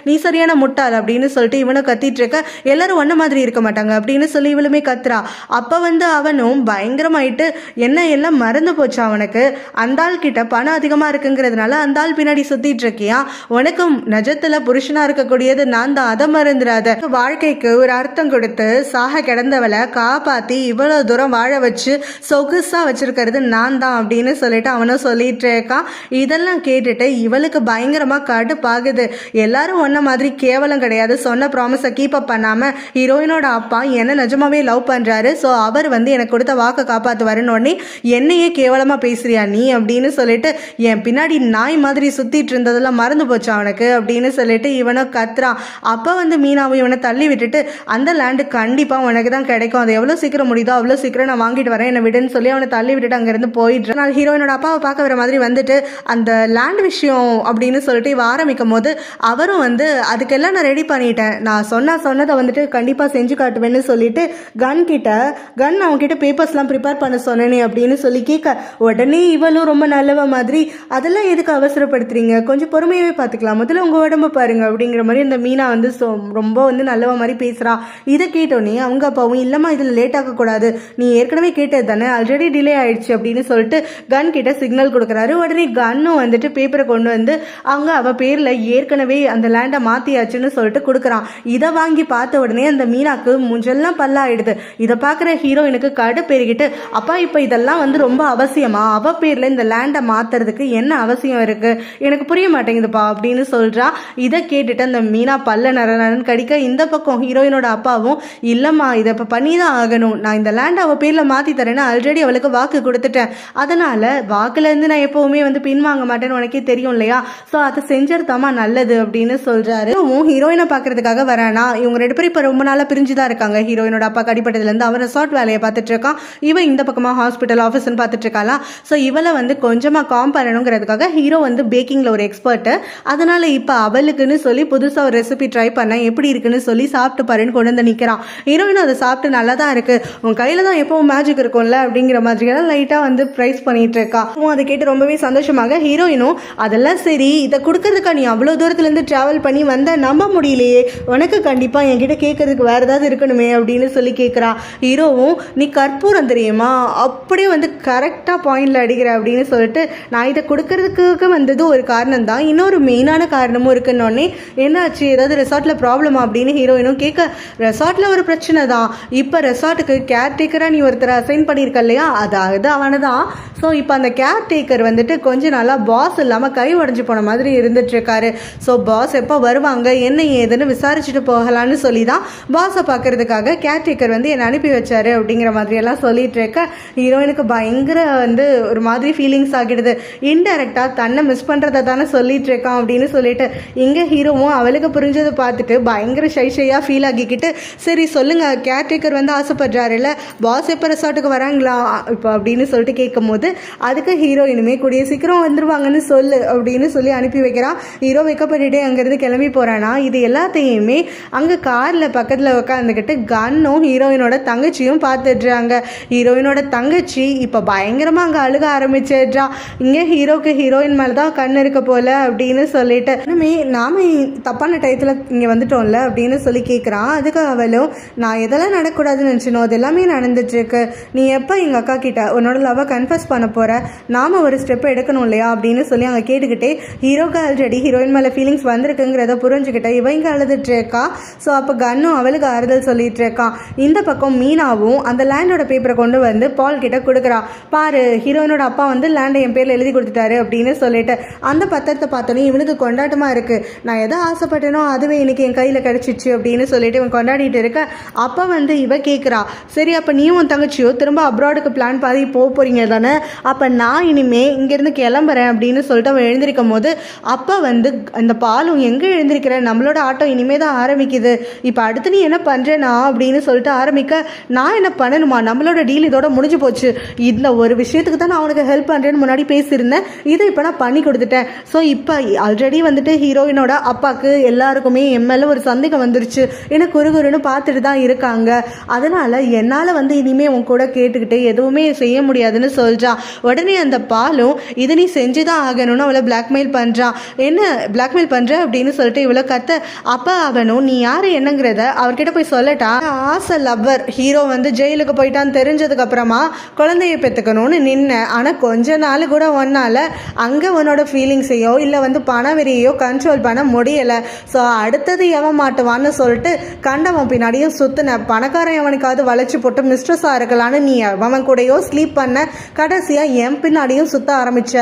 நீ சரியான முட்டாள் அப்படின்னு சொல்லிட்டு இவனை கத்திட்டு இருக்க. எல்லாரும் ஒன்ன மாதிரி இருக்க மாட்டாங்க அப்படின்னு சொல்லி இவளுமே கத்துறா. அப்போ வந்து அவனும் பயங்கரமாயிட்டு என்ன எல்லாம் மறந்து போச்சு அவனுக்கு, அந்த ஆள் கிட்ட பணம் அதிகமாக இருக்குங்கிறதுனால அந்த ஆள் பின்னாடி சுத்திட்டு இருக்கியா, உனக்கும் நிஜத்துல புருஷனா இருக்கக்கூடியது நான் தான், அதை மறந்துடாத. வாழ்க்கைக்கு ஒரு அர்த்தம் கொடுத்து சாக கிடந்தவளை காப்பாத்தி இவ்வளவு தூரம் வாழ வச்சு சொகுசா வச்சிருக்கிறது நான் தான் அப்படின்னு சொல்லிட்டு அவனும் சொல்லிட்டு இருக்கான். இதெல்லாம் கேட்டுட்டு இவளுக்கு பயங்கரமா கடுப்பாகுது. எல்லாரும் ஒன்ன மாதிரி கேவலம் கிடையாது, சொன்ன ப்ராமிஸை கீப் அப் பண்ணாமல் ஹீரோயினோட அப்பா என்ன நிஜமாவே லவ் பண்ணுறாரு, ஸோ அவர் வந்து எனக்கு கொடுத்த வாக்கை காப்பாற்றுவாருன்னு உடனே என்னையே கேவலமாக பேசுறியா நீ அப்படின்னு சொல்லிட்டு என் பின்னாடி நாய் மாதிரி சுற்றிட்டு இருந்ததெல்லாம் மறந்து போச்சு அவனுக்கு அப்படின்னு சொல்லிட்டு இவனை கத்துறான். அப்போ வந்து மீனாவும் இவனை தள்ளி விட்டுட்டு அந்த லேண்டு கண்டிப்பாக உனக்கு தான் கிடைக்கும், அது எவ்வளோ சீக்கிரம் முடியுதோ அவ்வளோ சீக்கிரம் நான் வாங்கிட்டு வரேன் என்னை விடுன்னு சொல்லி அவனை தள்ளி விட்டுட்டு அங்கேருந்து போயிடுறேன். நான் ஹீரோயினோட அப்பாவை பார்க்க வர மாதிரி வந்துட்டு அந்த லேண்ட் விஷயம் அப்படின்னு சொல்லிட்டு இவ ஆரம்பிக்கும் போது அவரும் வந்து அதுக்கெல்லாம் நான் ரெடி பண்ணிட்டேன், நான் சொன்னதை வந்துட்டு கண்டிப்பாக செஞ்சு காட்டுவேன்னு சொல்லிட்டு கன் அவன்கிட்ட பேப்பர்ஸ்லாம் ப்ரிப்பேர் பண்ண சொன்னேனே அப்படின்னு சொல்லி கேட்க உடனே இவளும் ரொம்ப நல்லவ மாதிரி அதெல்லாம் எதுக்கு அவசரப்படுத்துறீங்க, கொஞ்சம் பொறுமையாகவே பார்த்துக்கலாம், முதல்ல உங்கள் உடம்பு பாருங்க அப்படிங்கிற மாதிரி அந்த மீனா வந்து ரொம்ப வந்து நல்லவ மாதிரி பேசுகிறா. இதை கேட்டோன்னே அவங்க அப்பாவும் இல்லைம்மா இதில் லேட் ஆகக்கூடாது, நீ ஏற்கனவே கேட்டது தானே ஆல்ரெடி டிலே ஆயிடுச்சு அப்படின்னு சொல்லிட்டு கன் கிட்ட சிக்னல் கொடுக்குறாரு. உடனே கன்னும் வந்துட்டு பேப்பரை கொண்டு வந்து அவங்க அவள் பேரில் ஏற்கனவே அந்த லேண்டை மாற்றியாச்சுன்னு சொல்லிட்டு கொடுக்குறான். இதை வாங்கி பார்த்த உடனே அந்த மீனாக்கு முஞ்செல்லாம் பல்லாயிடுது. இதை பார்க்குற ஹீரோயினுக்கு கடுப்பேறிக்கிட்டு அப்பா இப்போ இதெல்லாம் வந்து ரொம்ப அவசியமா, அவள் பேரில் இந்த லேண்டை மாற்றுறதுக்கு என்ன அவசியம் இருக்குது எனக்கு புரிய மாட்டேங்குதுப்பா அப்படின்னு சொல்கிறா. இதை கேட்டுட்டு அந்த மீனா பல்ல நரன்னு கடிக்க இந்த பக்கம் ஹீரோயினோட அப்பாவும் இல்லைம்மா இதை இப்போ பண்ணி தான் ஆகணும், நான் இந்த லேண்டை அவள் பேரில் மாற்றி தரேன்னு ஆல்ரெடி அவளுக்கு வாக்கு கொடுத்துட்டேன், அதனால் வாக்குலேருந்து நான் எப்போவுமே வந்து பின்வாங்க மாட்டேன்னு உனக்கே தெரியும் இல்லையா, ஸோ அதை செஞ்சிருத்தாமா நல்லது அப்படின்னு சொல்கிறாரு. ஹீரோயினை பார்க்கறதுக்காக வரானா, இவங்க 2 பேரும் இப்போ ரொம்ப நாளாக பிரிஞ்சு தான் இருக்காங்க. ஹீரோயினோட அப்பா கடிப்பட்டதுலேருந்து அவன் ரெசார்ட் வேலையை பார்த்துட்டு இருக்கான், இவன் இந்த பக்கமாக ஹாஸ்பிட்டல் ஆஃபீஸ்ன்னு பார்த்துட்டு இருக்காளா. ஸோ இவளை வந்து கொஞ்சமாக காம் பண்ணணுங்கிறதுக்காக ஹீரோ வந்து பேக்கிங்கில் ஒரு எக்ஸ்பர்ட்டு, அதனால் இப்போ அவளுக்குன்னு சொல்லி புதுசாக ஒரு ரெசிபி ட்ரை பண்ண எப்படி இருக்குன்னு சொல்லி சாப்பிட்டு பாருன்னு கொண்டு வந்து நிற்கிறான். ஹீரோயினும் அதை சாப்பிட்டு நல்லா தான் இருக்குது, உன் கையில் தான் எப்பவும் மேஜிக் இருக்கும்ல அப்படிங்கிற மாதிரியெல்லாம் லைட்டாக வந்து ப்ரைஸ் பண்ணிட்டு இருக்கா. அதை கேட்டு ரொம்பவே சந்தோஷமாக ஹீரோயினும் அதெல்லாம் சரி இதை கொடுக்கறதுக்கா நீ அவ்வளோ தூரத்துலேருந்து ட்ராவல் பண்ணி வந்த, நம்ப முடியலையே, உனக்கு கண்டிப்பாக என்கிட்ட கேட்கறதுக்கு வேறு ஏதாவது இருக்கணுமே அப்படின்னு சொல்லி கேட்குறா. ஹீரோவும் நீ கற்பூரம் தெரியுமா அப்படியே வந்து கரெக்டாக பாயிண்டில் அடிக்கிற அப்படின்னு சொல்லிட்டு நான் இதை கொடுக்கறதுக்கு வந்தது ஒரு காரணம் தான், இன்னொரு மெயினான காரணமும் இருக்குன்னொடனே என்ன என்னாச்சு, ஏதாவது ரெசார்ட்டில் ப்ராப்ளமா அப்படின்னு ஹீரோயினும் கேட்க, ரெசார்ட்டில் ஒரு பிரச்சனை தான். இப்போ ரெசார்ட்டுக்கு கேர்டேக்கராக நீ ஒருத்தரை அசைன் பண்ணியிருக்க இல்லையா, அதாவது அவனை தான். ஸோ இப்போ அந்த கேர்டேக்கர் வந்துட்டு கொஞ்ச நாளாக பாஸ் இல்லாமல் கை உடஞ்சி போன மாதிரி இருந்துட்டுருக்காரு. ஸோ பாஸ் எப்போ வருவாங்க என்ன ஏதுன்னு விசாரிச்சுட்டு போகலான்னு சொல்லி தான் பாஸை பார்க்கறதுக்காக கேர்டேக்கர் வந்து என்னை அனுப்பி வச்சாரு அப்படிங்கிற மாதிரியெல்லாம் சொல்லிட்டு இருக்க ஹீரோயினுக்கு பயங்கர வந்து ஒரு மாதிரி ஃபீலிங்ஸ் ஆகிடுது. இன்டெரக்டாக தன்னை மிஸ் பண்ணுறதை தானே சொல்லிட்டு இருக்கான் அப்படின்னு சொல்லிட்டு இங்கே ஹீரோவும் அவளுக்கு புரிஞ்சதை பார்த்துட்டு பயங்கர ஷையாக ஃபீல் ஆகிக்கிட்டு, சரி சொல்லுங்கள், கேர்டேக்கர் வந்து ஆசைப்படுறாருல்ல, பாஸ் எப்போ ரெசார்ட்டுக்கு வராங்களா இப்போ அப்படின்னு சொல்லிட்டு கேட்கும் போது அதுக்கு ஹீரோயினுமே கூடிய சீக்கிரம் வந்துருவாங்கன்னு சொல்லு அப்படின்னு சொல்லி அனுப்பி வைக்கிறான். ஹீரோ வைக்கப்பட்டுட்டே அங்கேருந்து கிளம்பி போகிறானா. இது எல்லாத்தையுமே அங்கே காரில் பக்கத்தில் உட்காந்துக்கிட்டு கன்னும் ஹீரோயினோட தங்கச்சியும் பார்த்துட்றாங்க. ஹீரோயினோட தங்கச்சி இப்போ பயங்கரமாக அங்கே அழுக ஆரம்பிச்சிடுறா. இங்கே ஹீரோக்கு ஹீரோயின் மேலே தான் கண் இருக்க போல அப்படின்னு சொல்லிட்டு, இனிமே நாம தப்பான டயத்தில் இங்கே வந்துட்டோம்ல அப்படின்னு சொல்லி கேட்குறான். அதுக்கு அவளும், நான் எதெல்லாம் நடக்கூடாதுன்னு நினச்சினோ அது எல்லாமே நடந்துட்டுருக்கு. நீ எப்போ எங்கள் அக்கா கிட்ட உன்னோட லவ்வை கன்ஃபஸ் பண்ண போகிற, நாம் ஒரு ஸ்டெப் எடுக்கணும் இல்லையா அப்படின்னு சொல்லி அங்கே கேட்டுக்கிட்டே ஹீரோக்கு ஆல்ரெடி ஹீரோயின் மேலே ஃபீலிங்ஸ் வந்திருக்குங்கிறத புரிஞ்சுக்கிட்ட இவங்க அழுதுட்டு இருக்கா. ஸோ அப்போ கன்னும் அவளுக்கு ஆறுதல் சொல்லிட்டு இருக்கான். இந்த பக்கம் மீனாவும் அந்த லேண்டோட பேப்பரை கொண்டு வந்து பால் கிட்ட கொடுக்குறா. பாரு, ஹீரோயினோட அப்பா வந்து லேண்டை என் பேரில் எழுதி கொடுத்துட்டாரு அப்படின்னு சொல்லிட்டு அந்த பத்திரத்தை பார்த்தோன்னே இவனுக்கு கொண்டாட்டமாக இருக்குது. நான் எதை ஆசைப்பட்டேனோ அதுவே இன்னைக்கு என் கையில் கிடச்சிச்சு அப்படின்னு சொல்லிட்டு இவன் கொண்டாடிட்டு இருக்க, அப்போ வந்து இவ கேட்குறா, சரி அப்போ நீயும் உன் தங்கச்சியோ திரும்ப அப்ராடுக்கு பிளான் பாதி போகிறீங்க தானே, அப்போ நான் இனிமே இங்கேருந்து கிளம்புறேன் அப்படின்னு சொல்லிட்டு அவன் எழுந்திருக்கும் போது அப்போ வந்து அந்த பாலும் எங்கே எழுந்திருக்கிற, நம்மளோட ஆட்டம் இனிமே தான் ஆரம்பிக்குது, இப்போ அடுத்து நீ என்ன பண்ணுறேனா அப்படின்னு சொல்லிட்டு ஆரம்பிக்க, நான் என்ன பண்ணணுமா, நம்மளோட டீல் இதோட முடிஞ்சு போச்சு, இந்த ஒரு விஷயத்துக்கு தான் நான் அவனுக்கு ஹெல்ப் பண்ணுறேன்னு முன்னாடி பேசியிருந்தேன், இதை இப்போ நான் பண்ணி கொடுத்துட்டேன். ஸோ இப்போ ஆல்ரெடி வந்துட்டு ஹீரோயினோட அப்பாவுக்கு எல்லாருக்குமே என் மேலே ஒரு சந்தேகம் வந்துருச்சு, ஏன்னா குறுகுறுன்னு பார்த்துட்டு தான் இருக்காங்க, அதனால் என்னால் வந்து இனிமேல் உன் கூட கேட்டுக்கிட்டு எதுவுமே செய்ய முடியாதுன்னு சொல்கிறான். உடனே அந்த பாலும் இது நீ செஞ்சு தான் ஆகணும்னு அவளை பிளாக்மெயில் பண்ணுறான். என்ன பிளாக்மெயில் பண்ணுற அப்படின்னு சொல்லிட்டு இவ்வளோ கத்த, அப்போ அவனும் நீ யார் என்னங்கிறத அவர்கிட்ட போய் சொல்லட்டா, ஆசை லவ்வர் ஹீரோ வந்து ஜெயிலுக்கு போயிட்டான்னு தெரிஞ்சதுக்கு அப்புறமா குழந்தைய பெற்றுக்கணும்னு நின்ன, ஆனால் கொஞ்ச நாள் கூட ஒன்னால் அங்கே உன்னோட ஃபீலிங்ஸையோ இல்லை வந்து பணவெறியோ கண்ட்ரோல் பண்ண முடியலை. ஸோ அடுத்தது எவன் மாட்டுவான்னு சொல்லிட்டு கண்டவன் பின்னாடியும் சுற்றின, பணக்காரன் எவனுக்காவது வளைச்சி போட்டு மிஸ்ட்ரஸாக இருக்கலான்னு நீ அவன் கூடயோ ஸ்லீப் பண்ண, கடைசியாக என் பின்னாடியும் சுற்ற ஆரம்பிச்ச,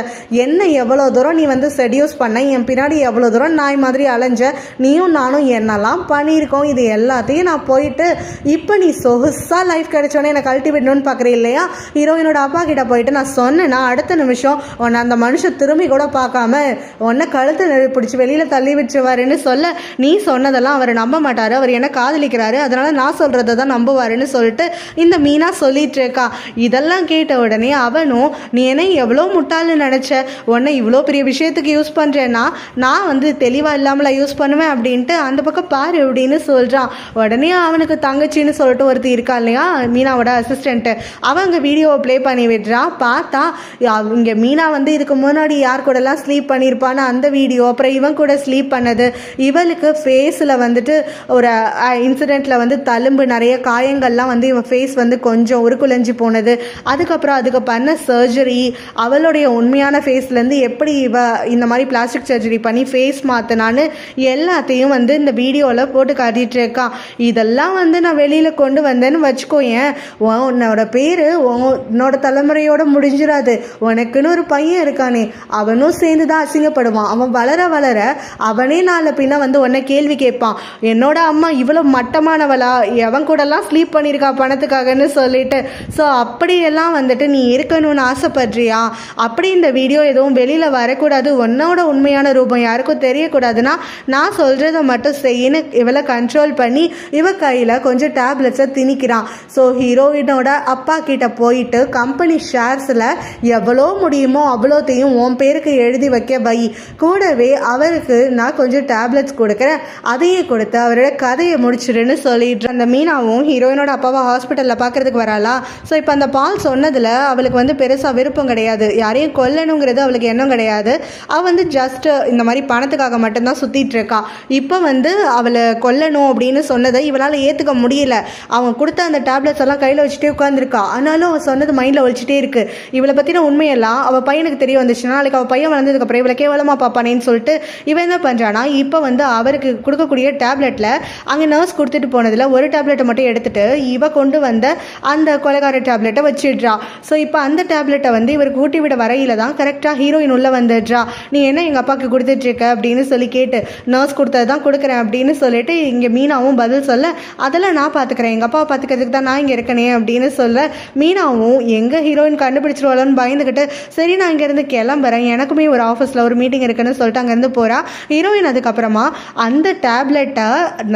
என்ன எவ்வளோ தூரம் நீ வந்து செடியூஸ் பண்ண, என் பின்னாடி எவ்வளோ தூரம் நாய் மாதிரி அலைஞ்ச, நீயும் நானும் என்னெல்லாம் பண்ணியிருக்கோம், இது எல்லாத்தையும் நான் போயிட்டு இப்போ நீ சொகுசாக லைஃப் கிடைச்சோன்னே என்னை கழட்டி விடணும்னு பார்க்குறேன் இல்லையா, ஹீரோயினோட அப்பா கிட்ட போயிட்டு நான் சொன்னேன்னா அடுத்த நிமிஷம் உன்னை அந்த மனுஷன் திரும்பி கூட பார்க்காம உன்னை கழுத்தை பிடிச்சி வெளியில் தள்ளி விட்டுருவாருன்னு சொல்ல, நீ சொன்னதெல்லாம் அவர் நம்ப மாட்டார், அவர் என்ன காதலிக்கிறாரு, அதனால் நான் சொல்கிறத தான் நம்புவாருன்னு சொல்லிட்டு இந்த மீனா சொல்லிட்டு இருக்கா. இதெல்லாம் கேட்ட உடனே அவனும், நீ என்ன எவ்வளோ முட்டாள்னு நினச்ச, உன்னை இவ்வளோ பெரிய விஷயத்துக்கு யூஸ் பண்ணுறேன்னா நான் வந்து தெளிவாக இல்லாமல் யூஸ் பண்ணுவேன் அப்படின்ட்டு அந்த பக்கம் பாரு அப்படின்னு சொல்கிறான். உடனே அவனுக்கு தங்கச்சின்னு சொல்லிட்டு ஒருத்தர் இருக்கா இல்லையா, மீனாவோட அசிஸ்டண்ட்டு, அவங்க வீடியோவை ப்ளே பண்ணி விடுறான். பார்த்தா இங்கே மீனா வந்து இதுக்கு முன்னாடி யார் கூடலாம் ஸ்லீப் பண்ணியிருப்பான்னு அந்த வீடியோ, அப்புறம் இவன் கூட ஸ்லீப் பண்ணது, இவளுக்கு ஃபேஸில் வந்துட்டு ஒரு இன்சிடெண்ட்டில் வந்து தழும்பு நிறைய காயங்கள்லாம் வந்து இவன் ஃபேஸ் வந்து கொஞ்சம் உருக்குலைஞ்சி போனது, அதுக்கப்புறம் அதுக்கு பண்ண சர்ஜரி, அவளுடைய உண்மையான ஃபேஸ்லேருந்து எப்படி இவ இந்த மாதிரி பிளாஸ்டிக் சர்ஜரி பண்ணி ஃபேஸ் மாற்றினான்னு எல்லாத்தையும் வந்து இந்த வீடியோவில் போட்டு காட்டிகிட்டு இருக்கான். இதெல்லாம் வந்து நான் வெளியில் கொண்டு வந்தேன்னு வச்சுக்கோயேன், உன்னோட பேர் உன்னோட தலைமுறையோடு முடிஞ்சிடாது, உனக்குன்னு ஒரு பையன் இருக்கானே அவனும் சேர்ந்து தான் அசிங்கப்படுவான், அவன் வளர வளர அவனே நாளை பின்ன வந்து உன்னை கேள்வி கேட்பான், என்னோட அம்மா இவ்வளோ மட்டமானவளா, எவன் கூடலாம் ஸ்லீப் பண்ணியிருக்கா பணத்துக்காகன்னு சொல்லிட்டு. ஸோ அப்படியெல்லாம் வந்துட்டு நீ இருக்கணும்னு ஆசைப்படுறியா, அப்படி இந்த வீடியோ எதுவும் வெளியில் வரக்கூடாது, உன்னோட உண்மையான ரூபம் யாருக்கும் தெரியக்கூடாதுன்னா நான் சொல்கிறத மட்டும் செய்யின்னு இவளை கண்ட்ரோல் பண்ணி இவ கையில் கொஞ்சம் டேப்லெட்ஸை திணிக்கிறான். ஸோ ஹீரோயினோட அப்பா கிட்ட போயிட்டு கம்பெனி ஷேர்ஸில் எவ்வளோ முடியுமோ அவ்வளோத்தையும் உன் பேருக்கு எழுதி வைக்க வை, கூடவே அவருக்கு நான் கொஞ்சம் டேப்லெட்ஸ் கொடுக்குறேன், அதையே கொடுத்து அவரோட கதையை முடிச்சிடுன்னு சொல்லிட்டு அந்த மீனாவும் ஹீரோயினோட அப்பாவை ஹாஸ்பிட்டலில் பார்க்குறதுக்கு வராளா. ஸோ இப்போ அந்த பால் சொன்னதில் அவளுக்கு வந்து பெருசாக விருப்பம் கிடையாது, யாரையும் கொல்லணுங்கிறது அவளுக்கு எண்ணம் கிடையாது, அவள் வந்து ஜஸ்ட் இந்த மாதிரி பணத்துக்காக மட்டும்தான் சுற்றிட்டு இருக்கா. இப்போ வந்து அவளை கொல்லணும் அப்படின்னு சொன்னதை இவளால் ஏற்றுக்க முடியல, அவன் கொடுத்த அந்த டேப்லெட்ஸ் எல்லாம் கையில் வச்சுட்டே உட்காந்துருக்கா, ஆனாலும் அவள் சொன்னது மைண்டில் ஒழிச்சிட்டே இருக்குது. இவளை பற்றின உண்மையெல்லாம் அவள் பையனுக்கு தெரிய வந்துச்சுன்னா நாளைக்கு அவள் பையன் வளர்ந்ததுக்கப்புறம் இவளை கேவலமாக பார்ப்பானேன்னு சொல்லிட்டு இவன் என்ன பண்ணுறானா இப்போ வந்து அவருக்கு கொடுக்கக்கூடிய டேப்லெட்டில் அங்கே நர்ஸ் கொடுத்துட்டு போனதில் ஒரு டேப்லெட்டை மட்டும் எடுத்துகிட்டு இவ கொண்டு வந்த அந்த கொலைகார டேப்லெட்டை வச்சிடுறா. ஸோ இப்போ அந்த டேப்லெட்டை வந்து இவருக்கு ஊட்டி விட வரையில தான் கரெக்டாக ஹீரோயின் உள்ளே வந்துடுறா. நீ என்ன எங்கள் அப்பாவுக்கு கொடுத்துட்ருக்க அப்படின்னு சொல்லி கேட்டு, நர்ஸ் கொடுத்தது தான் கொடுக்குறேன் அப்படின்னு சொல்லிட்டு இங்கே மீனாவும் பதில் சொல்ல, அதெல்லாம் நான் பார்த்துக்கிறேன், எங்கள் அப்பாவை பார்த்துக்கிறதுக்கு தான் நான் இங்கே இருக்கனே அப்படின்னு சொல்ல, மீனாவும் எங்கே ஹீரோயின் கண்டுபிடிச்சிருவாளோன்னு பயந்துக்கிட்டு சரி நான் இங்கேருந்து கிளம்புறேன், எனக்குமே ஒரு ஆஃபீஸில் ஒரு மீட்டிங் இருக்குன்னு சொல்லிட்டு அங்கேருந்து போகிறா. ஹீரோயின் அதுக்கப்புறமா அந்த டேப்லெட்டை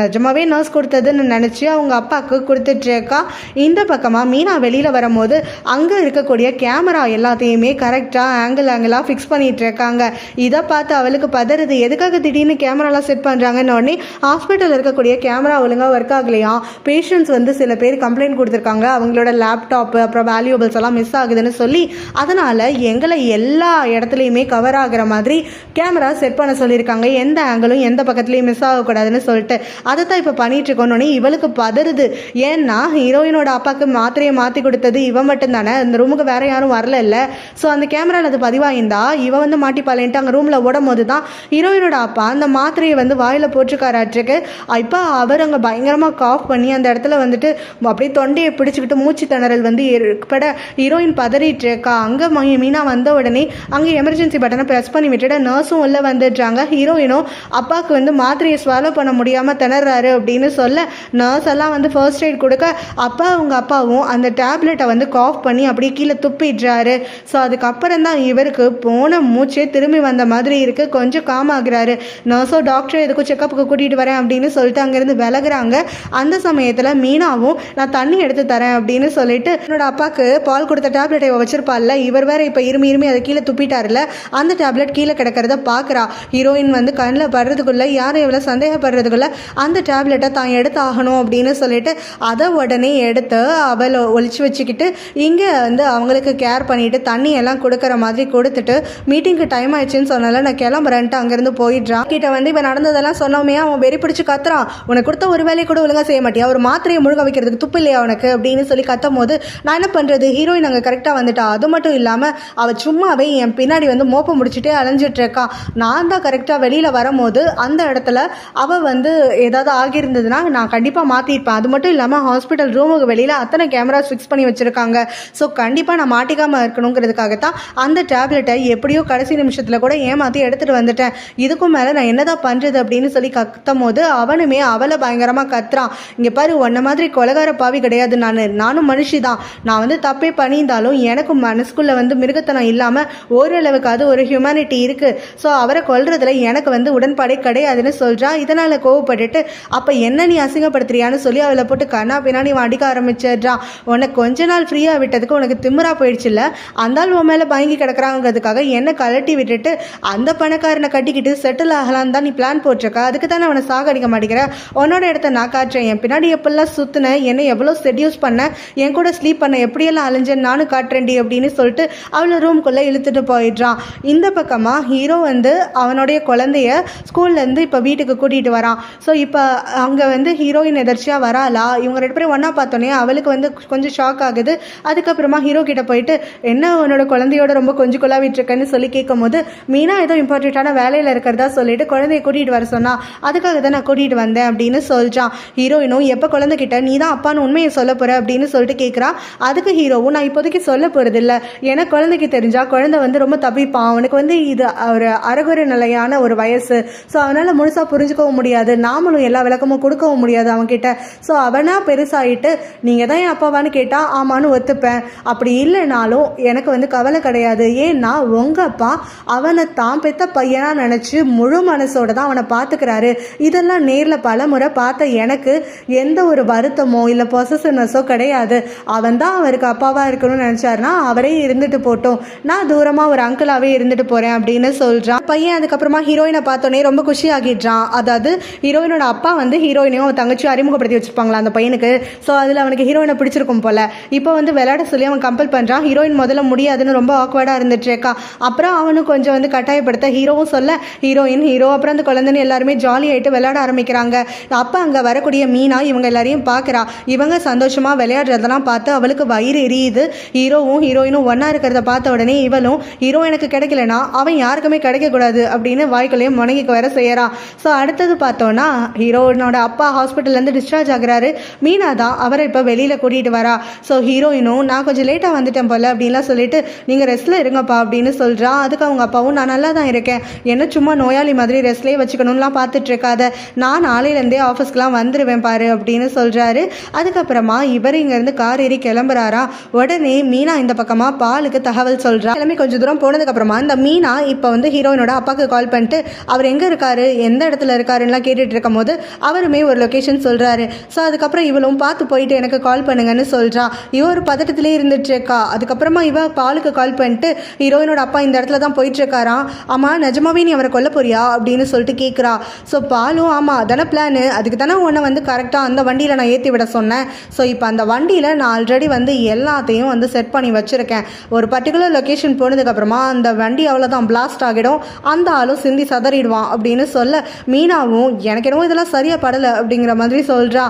நிஜமாவே நர்ஸ் கொடுத்ததுன்னு நினச்சி அவங்க அப்பாவுக்கு கொடுத்துட்ருக்கா. இந்த பக்கமாக மீனா வெளியில் வரும்போது அங்கே இருக்கக்கூடிய கேமரா எல்லாத்தையுமே கரெக்டாக ஆங்கிளாக ஃபிக்ஸ் பண்ணிகிட்டு இருக்காங்க. இதை பார்த்து அவளுக்கு பதறுது, எதுக்காக திடீர்னு கேமராலாம் செட் பண்ணுறாங்கன்னு. உடனே ஹாஸ்பிட்டலில் இருக்கக்கூடிய கேமரா ஒழுங்காக ஒர்க் ஆகலையா, பேஷண்ட்ஸ் வந்து சில பேர் கம்ப்ளைண்ட் கொடுத்துருக்காங்க, அவங்களோட லேப்டாப்பு அப்புறம் வேல்யூபிள்ஸ் எல்லாம் மிஸ் ஆகுதுன்னு சொல்லி, அதனால் எங்களை எல்லா இடத்துலையுமே கவர் ஆகிற மாதிரி கேமரா செட் பண்ண சொல்லியிருக்காங்க, எந்த ஆங்கிளும் எந்த பக்கத்துலையும் மிஸ் ஆகக்கூடாதுன்னு சொல்லிட்டு அதை தான் இப்போ பண்ணிட்டு இருக்கோன்னே இவளுக்கு பதறுது. ஏன்னா ஹீரோயினோட அப்பாவுக்கு மாத்திரையை மாற்றி கொடுத்தது இவன் மட்டும்தானே, அந்த ரூமுக்கு வேற யாரும் வரல இல்லை. ஸோ அந்த கேமராவில் அது பதிவாயிருந்தா இவன் வந்து மாட்டிப்பாலேன்ட்டு அங்கே ரூமில் ஓடும் போது தான் ஹீரோயினோட அப்பா அந்த மாத்திரையை வந்து வாயில் போட்டிருக்காராட்டுருக்கு. இப்போ அவர் அங்கே பயங்கரமாக காஃப் பண்ணி அந்த இடத்துல வந்துட்டு அப்படியே தொண்டையை பிடிச்சிக்கிட்டு மூச்சு திணறல் வந்து ஏற்பட ஹீரோயின் பதறிட்டு இருக்கா. அங்கே மீனா வந்த உடனே அங்கே எமர்ஜென்சி பட்டனை ப்ரெஸ் பண்ணி விட்டுட்டு நர்ஸும் உள்ளே வந்துடுறாங்க. ஹீரோயினும் அப்பாவுக்கு வந்து மாத்திரையை ஸ்வாலோ பண்ண முடியாமல் திணறாரு அப்படின்னு சொல்ல, நர்ஸ் எல்லாம் வந்து ஃபர்ஸ்ட் எய்ட் கொடுக்க அவங்க அப்பாவும் அந்த டேப்லெட்டை வந்து காஃப் பண்ணி அப்படியே கீழே துப்பிடுறாரு. ஸோ அதுக்கப்புறம் தான் இவருக்கு போன மூச்சே திரும்பி வந்த மாதிரி இருக்குது, கொஞ்சம் காம் ஆகுறாரு. நர்ஸோ டாக்டர் எதுக்கும் செக்கப்புக்கு கூட்டிகிட்டு வரேன் அப்படின்னு சொல்லிட்டு அங்கேருந்து விலகுறாங்க. அந்த சமயத்தில் மீனாவும் நான் தண்ணி எடுத்து தரேன் அப்படின்னு சொல்லிட்டு என்னோட அப்பாவுக்கு பால் கொடுத்த டேப்லெட்டை வச்சிருப்பாள்ல, இவர் வேற இப்போ இருமி அதை கீழே துப்பிட்டார்ல, அந்த டேப்லெட் கீழே கிடக்கிறத பார்க்குறா. ஹீரோயின் வந்து கண்ணில் படுறதுக்குள்ளே யாரும் எவ்வளோ சந்தேகப்படுறதுக்குள்ளே அந்த டேப்லெட்டை தான் எடுத்து ஆகணும் அப்படின்னு சொல்லிட்டு அதை உடனே எடுத்து அவளை ஒழிச்சு வச்சுக்கிட்டு இங்கே வந்து அவங்களுக்கு கேர் பண்ணிவிட்டு தண்ணி எல்லாம் கொடுக்குற மாதிரி கொடுத்துட்டு மீட்டிங்க்கு டைம் ஆயிடுச்சுன்னு சொன்னால நான் கிளம்புறேன்ட்டு அங்கேருந்து போயிடுறான். கிட்ட வந்து இப்போ நடந்ததெல்லாம் சொன்னோமே அவன் வெறி பிடிச்சி கத்துறான், உனக்கு கொடுத்த ஒரு வேலையை கூட ஒழுங்காக செய்ய மாட்டியா, ஒரு மாத்திரையை முழுக வைக்கிறதுக்கு துப்பு இல்லையா உனக்கு அப்படின்னு சொல்லி கத்தும் போது நான் என்ன பண்ணுறது, ஹீரோயின் அங்கே கரெக்டாக வந்துட்டா. அது மட்டும் இல்லாமல் அவள் சும்மாவே என் பின்னாடி வந்து மோப்பம் முடிச்சுட்டே அலைஞ்சிட்டு இருக்கா. நான் தான் கரெக்டாக வெளியில் வரும்போது அந்த இடத்துல அவள் வந்து ஏதாவது ஆகியிருந்ததுன்னா நான் கண்டிப்பாக மாற்றிருப்பேன். அது மட்டும் இல்லாமல் ஹாஸ்பிட்டல் ரூமுக்கு வெளியில் அத்தனை கேமராஸ் ஃபிக்ஸ் பண்ணி வச்சுருக்காங்க. ஸோ கண்டிப்பாக நான் மாட்டிக்காமல் இருக்கணுங்கிறதுக்காகத்தான் அந்த டேப்லெட்டை எப்படியோ கடைசி நிமிஷத்தில் கூட ஏமாற்றி எடுத்துகிட்டு வந்துட்டேன். இதுக்கும் மேலே நான் என்னதான் பண்ணுறது அப்படின்னு சொல்லி கத்தும் போது அவனுமே அவளை பயங்கரமாக கத்துறான். இங்கே பாரு, உன்ன மாதிரி கொலகார பாவி கிடையாது, நானும் மனுஷி தான், நான் வந்து தப்பே பண்ணியிருந்தாலும் எனக்கு மனசுக்குள்ளே வந்து மிருகத்தனம் இல்லாமல் ஓரளவுக்கு அது ஒரு ஹியூமனிட்டி இருக்குது. ஸோ அவரை கொல்றதுல எனக்கு வந்து உடன்பாடே கிடையாதுன்னு சொல்கிறான். இதனால் கோவப்பட்டுட்டு அப்போ என்ன நீ அசிங்கப்படுத்துறியான்னு சொல்லி அவளை போட்டு கண்ணா பின்னாடி அடிக்க ஆரம்பிச்சிடுறான். உனக்கு கொஞ்ச நாள் ஃப்ரீயாக விட்டதுக்கு உனக்கு திமிரா போயிடுச்சுல்ல, அந்த உன் மேலே பயங்கி கிடக்குறாங்கிறதுக்காக என்னை கலட்டி விட்டுட்டு அந்த பணக்காரனை கட்டிக்கிட்டு செட்டில் ஆகலான்னு தான் நீ பிளான் போட்டிருக்க, அதுக்கு தானே அவனை சாகடிக்க மாட்டேங்கிற, உன்னோட இடத்த நான் காட்டுறேன், என் பின்னாடி எப்பெல்லாம் சுற்றின, என்னை எவ்வளோ செட்யூஸ் பண்ண, என் கூட ஸ்லீப் பண்ண, எப்படியெல்லாம் அலைஞ்சேன்னு நானும் காட்டுறேன்டி அப்படின்னு சொல்லிட்டு அவளை ரூம்குள்ளே இழுத்துட்டு போயிடுறான். இந்த பக்கமாக ஹீரோ வந்து அவனுடைய குழந்தைய ஸ்கூல்லேருந்து இப்போ வீட்டுக்கு கூட்டிகிட்டு வரான். ஸோ இப்போ அங்கே வந்து ஹீரோயின் எதர்ச்சியாக வராளா, இவங்க ரெண்டு பேரும் ஒன்றா பார்த்தோன்னே அவளுக்கு வந்து கொஞ்சம் ஷாக் ஆகுது. அதுக்கப்புறமா ஹீரோ கிட்ட போயிட்டு என்ன உன்னோட குழந்தையோட ரொம்ப கொஞ்சம் கொள்ளாவிட்டுருக்கேன்னு சொல்லி கேட்கும் போது மீனா ஏதோ இம்பார்ட்டண்ட்டான வேலையில் இருக்கிறதா சொல்லிட்டு குழந்தைய கூட்டிகிட்டு வர சொன்னா, அதுக்காக தான் நான் கூட்டிகிட்டு வந்தேன் அப்படின்னு சொல்கிறான். ஹீரோயினும் எப்போ குழந்தைகிட்ட நீ தான் அப்பான்னு உண்மையை சொல்ல போகிற அப்படின்னு சொல்லிட்டு கேட்குறா. அதுக்கு ஹீரோவும் நான் இப்போதைக்கு சொல்ல போகிறது இல்லை, ஏன்னா குழந்தைக்கு தெரிஞ்சால் குழந்தை வந்து ரொம்ப தப்பிப்பான், அவனுக்கு வந்து இது ஒரு அறகுறை நிலையான ஒரு வயசு, ஸோ அவனால் முழுசாக புரிஞ்சுக்கவும் முடியாது, நாமளும் எல்லா விளக்கமும் கொடுக்கவும் முடியாது அவன்கிட்ட. ஸோ அவனா பெருசாகிட்டு நீங்கள் தான் என் அப்பாவான்னு கேட்டால் ஆமான்னு ஒத்துப்பேன், அப்படி இல்லைனாலும் எனக்கு வந்து கவலை கிடையாது, ஏன்னா உங்கள் அப்பா அவனை தான் பெத்த பையனாக நினச்சி முழு மனசோட தான் அவனை பார்த்துக்கிறாரு. இதெல்லாம் நேரில் பல முறை பார்த்த எனக்கு எந்த ஒரு வருத்தமோ இல்லை பொசசிவ்னஸோ கிடையாது. அவன் தான் அவருக்கு அப்பாவாக இருக்கணும்னு நினச்சாருன்னா அவரே இருந்துட்டு போட்டோம், நான் தூரமாக ஒரு அங்கிளாகவே இருந்துட்டு போகிறேன் அப்படின்னு சொல்கிறான். பையன் அதுக்கப்புறமா ஹீரோயினை பார்த்தோன்னே ரொம்ப குஷி ஆகிடுறான். அதாவது ஹீரோயினோட அப்பா வந்து ஹீரோயினையும் அவன் தங்கச்சியும் அறிமுகப்படுத்தி வச்சுருப்பாங்களா அந்த பையனுக்கு. ஸோ அதில் அவனுக்கு ஹீரோயினை பிடிச்சிருக்கும் போல். இப்போ வந்து விளையாட சொல்லி அவன் கம்பல் பண்ணுறான். ஹீரோயின் முதல்ல முடியாதுன்னு ரொம்ப ஆக்வர்டாக இருந்துட்டுருக்கா. அப்புறம் அவனும் கொஞ்சம் வந்து கட்டாயப்படுத்த ஹீரோவும் சொல்ல ஹீரோயின் ஹீரோ அப்புறம் அந்த குழந்தைன்னு எல்லாருமே ஜாலி ஆகிட்டு விளையாட ஆரம்பிக்கிறாங்க. அப்போ அங்கே வரக்கூடிய மீனா இவங்க எல்லாரையும் பார்க்குறா. இவங்க சந்தோஷமாக விளையாடுறதெல்லாம் பார்த்து அவளுக்கு வயிறு எரியுது. ஹீரோவும் ஹீரோயினும் ஒன்றா இருக்கிறத பார்த்த உடனே இவளும் ஹீரோ எனக்கு கிடைக்கலனா அவன் யாருக்குமே கிடைக்கக்கூடாது அப்படின்னு வாய்க்குள்ளேயே முடங்கி கேட்க வேற செய்யறான். ஸோ அடுத்தது பார்த்தோன்னா ஹீரோயினோட அப்பா ஹாஸ்பிட்டல்லேருந்து டிஸ்சார்ஜ் ஆகுறாரு. மீனா தான் அவரை இப்போ வெளியில் கூட்டிகிட்டு வரா. ஸோ ஹீரோயினும் நான் கொஞ்சம் லேட்டாக வந்துட்டேன் போல அப்படின்லாம் சொல்லிட்டு நீங்கள் ரெஸ்ட்டில் இருங்கப்பா அப்படின்னு சொல்கிறா. அதுக்கு அவங்க அப்பாவும் நான் நல்லா தான் இருக்கேன், என்ன சும்மா நோயாளி மாதிரி ரெஸ்ட்லேயே வச்சுக்கணும்லாம் பார்த்துட்டு இருக்காத, நான் நாளையிலேருந்தே ஆஃபீஸ்க்குலாம் வந்துடுவேன் பாரு அப்படின்னு சொல்கிறாரு. அதுக்கப்புறமா இவர் இங்கேருந்து கார் ஏறி கிளம்புறாரா. உடனே மீனா இந்த பக்கமாக பாலுக்கு தகவல் சொல்கிறா. கிளம்பி கொஞ்சம் தூரம் போனதுக்கப்புறமா இந்த மீனா இப்போ வந்து ஹீரோயினோட அப்பாவுக்கு கால் பண்ணிட்டு அவர் எங்கே இருக்காரு எந்த இடத்துல இருக்காருன்னெலாம் கேட்டுட்டு இருக்கும் போது அவருமே ஒரு லொக்கேஷன் சொல்கிறாரு. ஸோ அதுக்கப்புறம் இவளும் பார்த்து போயிட்டு எனக்கு கால் பண்ணுங்கன்னு சொல்கிறா. இவ ஒரு பதட்டத்திலே இருந்துட்டுருக்கா. அதுக்கப்புறமா இவ பாலுக்கு கால் பண்ணிட்டு ஹீரோயினோட அப்பா இந்த இடத்துல தான் போயிட்டுருக்காராம், ஆமாம் நிஜமாவே நீ அவரை கொல்ல போறியா அப்படின்னு சொல்லிட்டு கேட்குறா. ஸோ பாலும் ஆமாம் அதான பிளானு, அதுக்கு தானே உன்னை வந்து கரெக்டாக அந்த வண்டியில் நான் ஏற்றி விட சொன்னேன். ஸோ இப்போ அந்த வண்டியில் நான் ஆல்ரெடி வந்து எல்லாத்தையும் வந்து செட் பண்ணி வச்சுருக்கேன். ஒரு பர்டிகுலர் லொக்கேஷன் போனதுக்கப்புறமா அந்த வண்டி அவ்வளோதான் பிளாஸ்ட் ஆகிடும், அந்த ஆளும் சிந்தி சதறிடுவான் அப்படின்னு சொல்ல மீனாவும் எனக்கு என்னவோ இதெல்லாம் சரியாக படலை அப்படிங்கிற மாதிரி சொல்கிறா.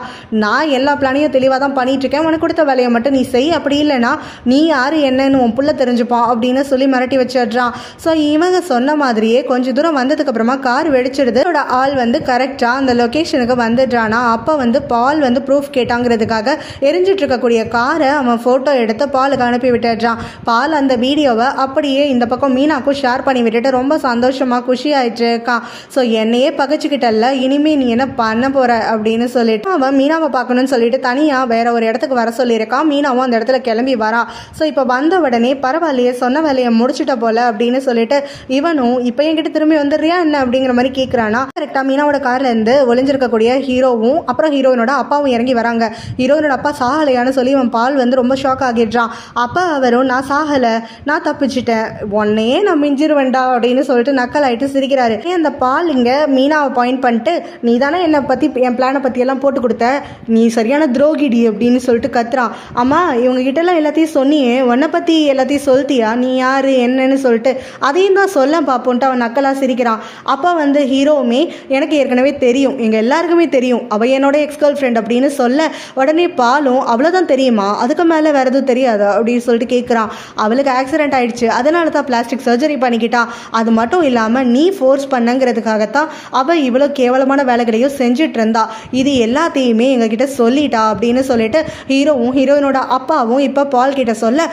நான் எல்லா பிளானையும் தெளிவாக தான் பண்ணிகிட்ருக்கேன், உனக்கு கொடுத்த வேலையை மட்டும் நீ செய், அப்படி இல்லைனா நீ யார் என்னன்னு உன் புள்ள தெரிஞ்சுப்பான் அப்படின்னு சொல்லி மிரட்டி வச்சிடுறான். ஸோ இவங்க சொன்ன மாதிரியே கொஞ்சம் தூரம் வந்ததுக்கப்புறமா கார் வெடிச்சிடுது. அவரோட ஆள் வந்து கரெக்டாக அந்த லொக்கேஷனுக்கு வந்துடுறானா. அப்போ வந்து பால் வந்து ப்ரூஃப் கேட்டாங்கிறதுக்காக எரிஞ்சிட்டு இருக்கக்கூடிய காரை அவன் ஃபோட்டோ எடுத்து பாலுக்கு அனுப்பி விட்டுடுறான். பால் அந்த வீடியோவை அப்படியே இந்த பக்கம் மீனாக்கும் ஷேர் பண்ணி விட்டுட்டு ரொம்ப சந்தோஷமாக குஷி ஆயிட்டு இருக்கான். ஸோ என்னையே பகச்சிக்கிட்டல்ல, இனிமே நீ என்ன பண்ண போற அப்படின்னு சொல்லிட்டு அவன் மீனாவை பார்க்கணும்னு சொல்லிட்டு தனியாக வேற ஒரு இடத்துக்கு வர சொல்லியிருக்கான். மீனாவும் அந்த இடத்துல கிளம்பி வரா. ஸோ இப்போ வந்த உடனே பரவாயில்லையே சொன்ன வேலையை முடிச்சுட்ட போல அப்படின்னு சொல்லிட்டு இவனும் இப்போ என்கிட்ட திரும்பி வந்துடுறியா என்ன அப்படிங்கிற மாதிரி கேட்குறானா. கரெக்டாக மீனாவோட கார்ல இருந்து ஒளிஞ்சிருக்கக்கூடிய ஹீரோவும் அப்புறம் ஹீரோயினோட அப்பாவும் இறங்கி வராங்க. ஹீரோயினோட அப்பா சாகலையான்னு சொல்லி அவன் பால் வந்து ரொம்ப ஷாக் ஆகிடுறான். அப்பா அவரும் நான் சாகலை, நான் தப்பிச்சிட்டேன், உன்னையே நான் மிஞ்சிருவேண்டா அப்படின்னு சொல்லிட்டு நக்கல் ஆகிட்டு சிரிக்கிறாரு. அந்த பால் இங்கே மீனாவை பாயிண்ட் பண்ணிட்டு நீ தானே என்னை பற்றி என் பிளானை பற்றியெல்லாம் போட்டு கொடுத்த, நீ சரியான துரோகிடி அப்படின்னு சொல்லிட்டு கத்துறான். அம்மா இவங்க கிட்டலாம் எல்லாத்தையும் சொன்னியே, உன்னை பற்றி எல்லாத்தையும் சொல்லிட்டியா, நீ யார் என்னன்னு சொல்லிட்டு அதையும் தான் சொல்ல பார்ப்போன்ட்டு அவன் நக்கலாக சிரிக்கிறான். அப்போ வந்து ஹீரோவுமே எனக்கு ஏற்கனவே தெரியும், எங்கள் எல்லாருக்குமே தெரியும், அவள் என்னோட எக்ஸ் கேர்ள் ஃப்ரெண்ட் அப்படின்னு சொல்ல உடனே பாலும் அவ்வளோதான் தெரியுமா, அதுக்கு மேலே வேறு எதுவும் தெரியாதா அப்படின்னு சொல்லிட்டு கேட்குறான். அவளுக்கு ஆக்சிடென்ட் ஆகிடுச்சு, அதனால தான் பிளாஸ்டிக் சர்ஜரி பண்ணிக்கிட்டா, அது மட்டும் இல்லாமல் நீ ஃபோர்ஸ் பண்ணங்கிறதுக்காகத்தான் அவள் இவ்வளோ கேவலமான வேலைகளையும் செஞ்சுட்டு இருந்தா, இது எல்லாத்தையுமே எங்ககிட்ட சொல்லிட்டா அப்படின்னு சொல்லிட்டு ஹீரோவும் ஹீரோயினோட அப்பாவும் இப்போ பால் கிட்ட சொல்ல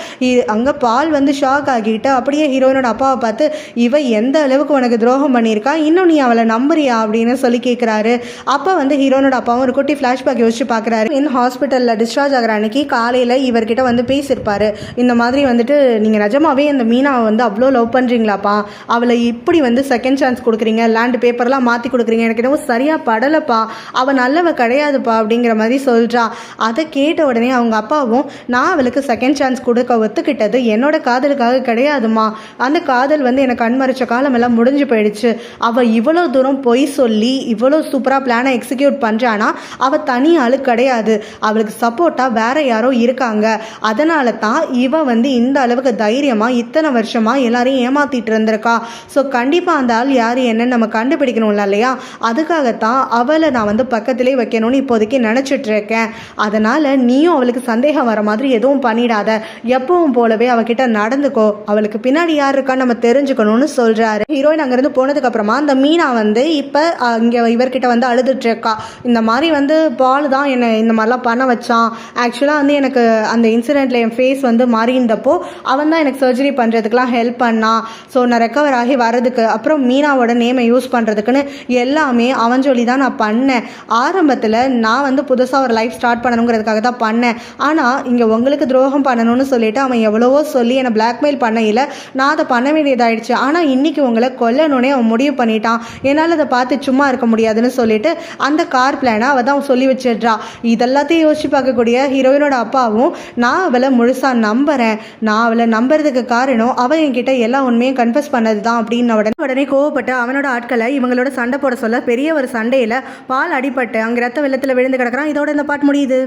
அங்கே பால் வந்து ஷாக் ஆகிட்டு அப்படியே ஹீரோயினோட அப்பாவை பார்த்து இவ எந்த அளவுக்கு உனக்கு துரோகம் பண்ணியிருக்கா, இன்னும் நீ அவளை நம்புறியா அப்படின்னு சொல்லி கேட்குறாரு. அப்போ வந்து ஹீரோயினோட அப்பாவும் ஒரு குட்டி ஃப்ளாஷ்பேக் யோசிச்சு பார்க்குறாரு. இந்த ஹாஸ்பிட்டலில் டிஸ்சார்ஜ் ஆகிற அன்னைக்கு காலையில் இவர்கிட்ட வந்து பேசியிருப்பாரு, இந்த மாதிரி வந்துட்டு நீங்கள் நிஜமாவே அந்த மீனாவை வந்து அவ்வளோ லவ் பண்ணுறீங்களாப்பா, அவளை இப்படி வந்து செகண்ட் சான்ஸ் கொடுக்குறீங்க, லேண்ட் பேப்பர்லாம் மாற்றி கொடுக்குறீங்க, எனக்கு என்னவோ சரியாக படலைப்பா, அவள் நல்லவ கிடையாதுப்பா அப்படிங்கிற மாதிரி சொல்கிறா. அதை கேட்ட உடனே அவங்க அப்பாவும் நான் அவளுக்கு செகண்ட் சான்ஸ் கொடுக்க ஒத்துக்கிட்டது என்னோட காதலுக்காக கிடையாதுமா, அந்த காதல் வந்து எனக்கு கண்மறைச்ச காலமெல்லாம் முடிஞ்சு போயிடுச்சு, அவள் இவ்வளோ தூரம் பொய் சொல்லி இவ்வளோ சூப்பராக பிளானை எக்ஸிக்யூட் பண்ணுறானா அவள் தனி ஆளு கிடையாது, அவளுக்கு சப்போர்ட்டாக வேற யாரோ இருக்காங்க, அதனால தான் இவ வந்து இந்த அளவுக்கு தைரியமாக இத்தனை வருஷமாக எல்லாரையும் ஏமாத்திட்டு இருந்திருக்கா. ஸோ கண்டிப்பாக அந்த ஆள் யார் என்னன்னு நம்ம கண்டுபிடிக்கணும்ல இல்லையா, அதுக்காகத்தான் அவளை நான் வந்து பக்கத்திலே வைக்கணும்னு இப்போதைக்கு நினச்சிட்டு இருக்கேன், அதனால் நீயும் அவளுக்கு சந்தேகம் வர மாதிரி எதுவும் பண்ணிடாத, எப்பவும் போலவே அவகிட்ட நடந்துக்கோ, அவளுக்கு பின்னாடி யார் இருக்கான்னு நம்ம தெரிஞ்சுக்கணும்னு சொல்கிறாரு. ஹீரோயின் அங்கேருந்து போனதுக்கப்புறமா அந்த மீனா வந்து இப்போ இங்கே இவர்கிட்ட வந்து அழுதுட்டு இருக்கா. இந்த மாதிரி வந்து பால் தான் என்னை இந்த மாதிரிலாம் பண்ண வச்சான், ஆக்சுவலாக வந்து எனக்கு அந்த இன்சிடெண்ட்டில் என் ஃபேஸ் வந்து மாறியிருந்தப்போ அவன் தான் எனக்கு சர்ஜரி பண்ணுறதுக்கெலாம் ஹெல்ப் பண்ணான், ஸோ நான் ரெக்கவர் ஆகி வரதுக்கு அப்புறம் மீனாவோட நேமை யூஸ் பண்ணுறதுக்குன்னு எல்லாமே அவன் சொல்லி தான் நான் பண்ணேன், ஆரம்பத்தில் நான் வந்து புதுசாக ஒரு லைஃப் ஸ்டார்ட் பண்ணணுங்கிறதுக்காக தான் பண்ணேன், ஆனால் இங்கே உங்களுக்கு துரோகம் பண்ணணும்னு சொல்லிட்டு அவன் எவ்வளவோ சொல்லி என்னை பிளாக்மெயில் பண்ணையில் நான் அதை பண்ண வேண்டியதாயிடுச்சு, ஆனால் இன்றைக்கி உங்களை கொல்லணுன்னே அவன் முடிவு பண்ணிட்டான், என்னால் அதை பார்த்து சும்மா இருக்க முடியாதுன்னு சொல்லிட்டு அந்த கார் பிளானை அவள் தான் சொல்லி வச்சிடுறா. இதெல்லாத்தையும் யோசிச்சு பார்க்கக்கூடிய ஹீரோயினோட அப்பாவும் நான் அவளை முழுசாக நம்புகிறேன், நான் அவளை நம்புறதுக்கு காரணம் அவள் என்கிட்ட எல்லா உண்மையும் கன்ஃபஸ் பண்ணது தான் அப்படின்னு உடனே கோவப்பட்டு அவனோட ஆட்களை இவங்களோட சண்டை போட சொல்ல பெரிய ஒரு சண்டையில் பால் அடிபட்டு அங்கே ரத்த வெள்ளத்தில் விழுந்து கிடக்கிறான். இதோட இந்த பாட்டு முடியுது.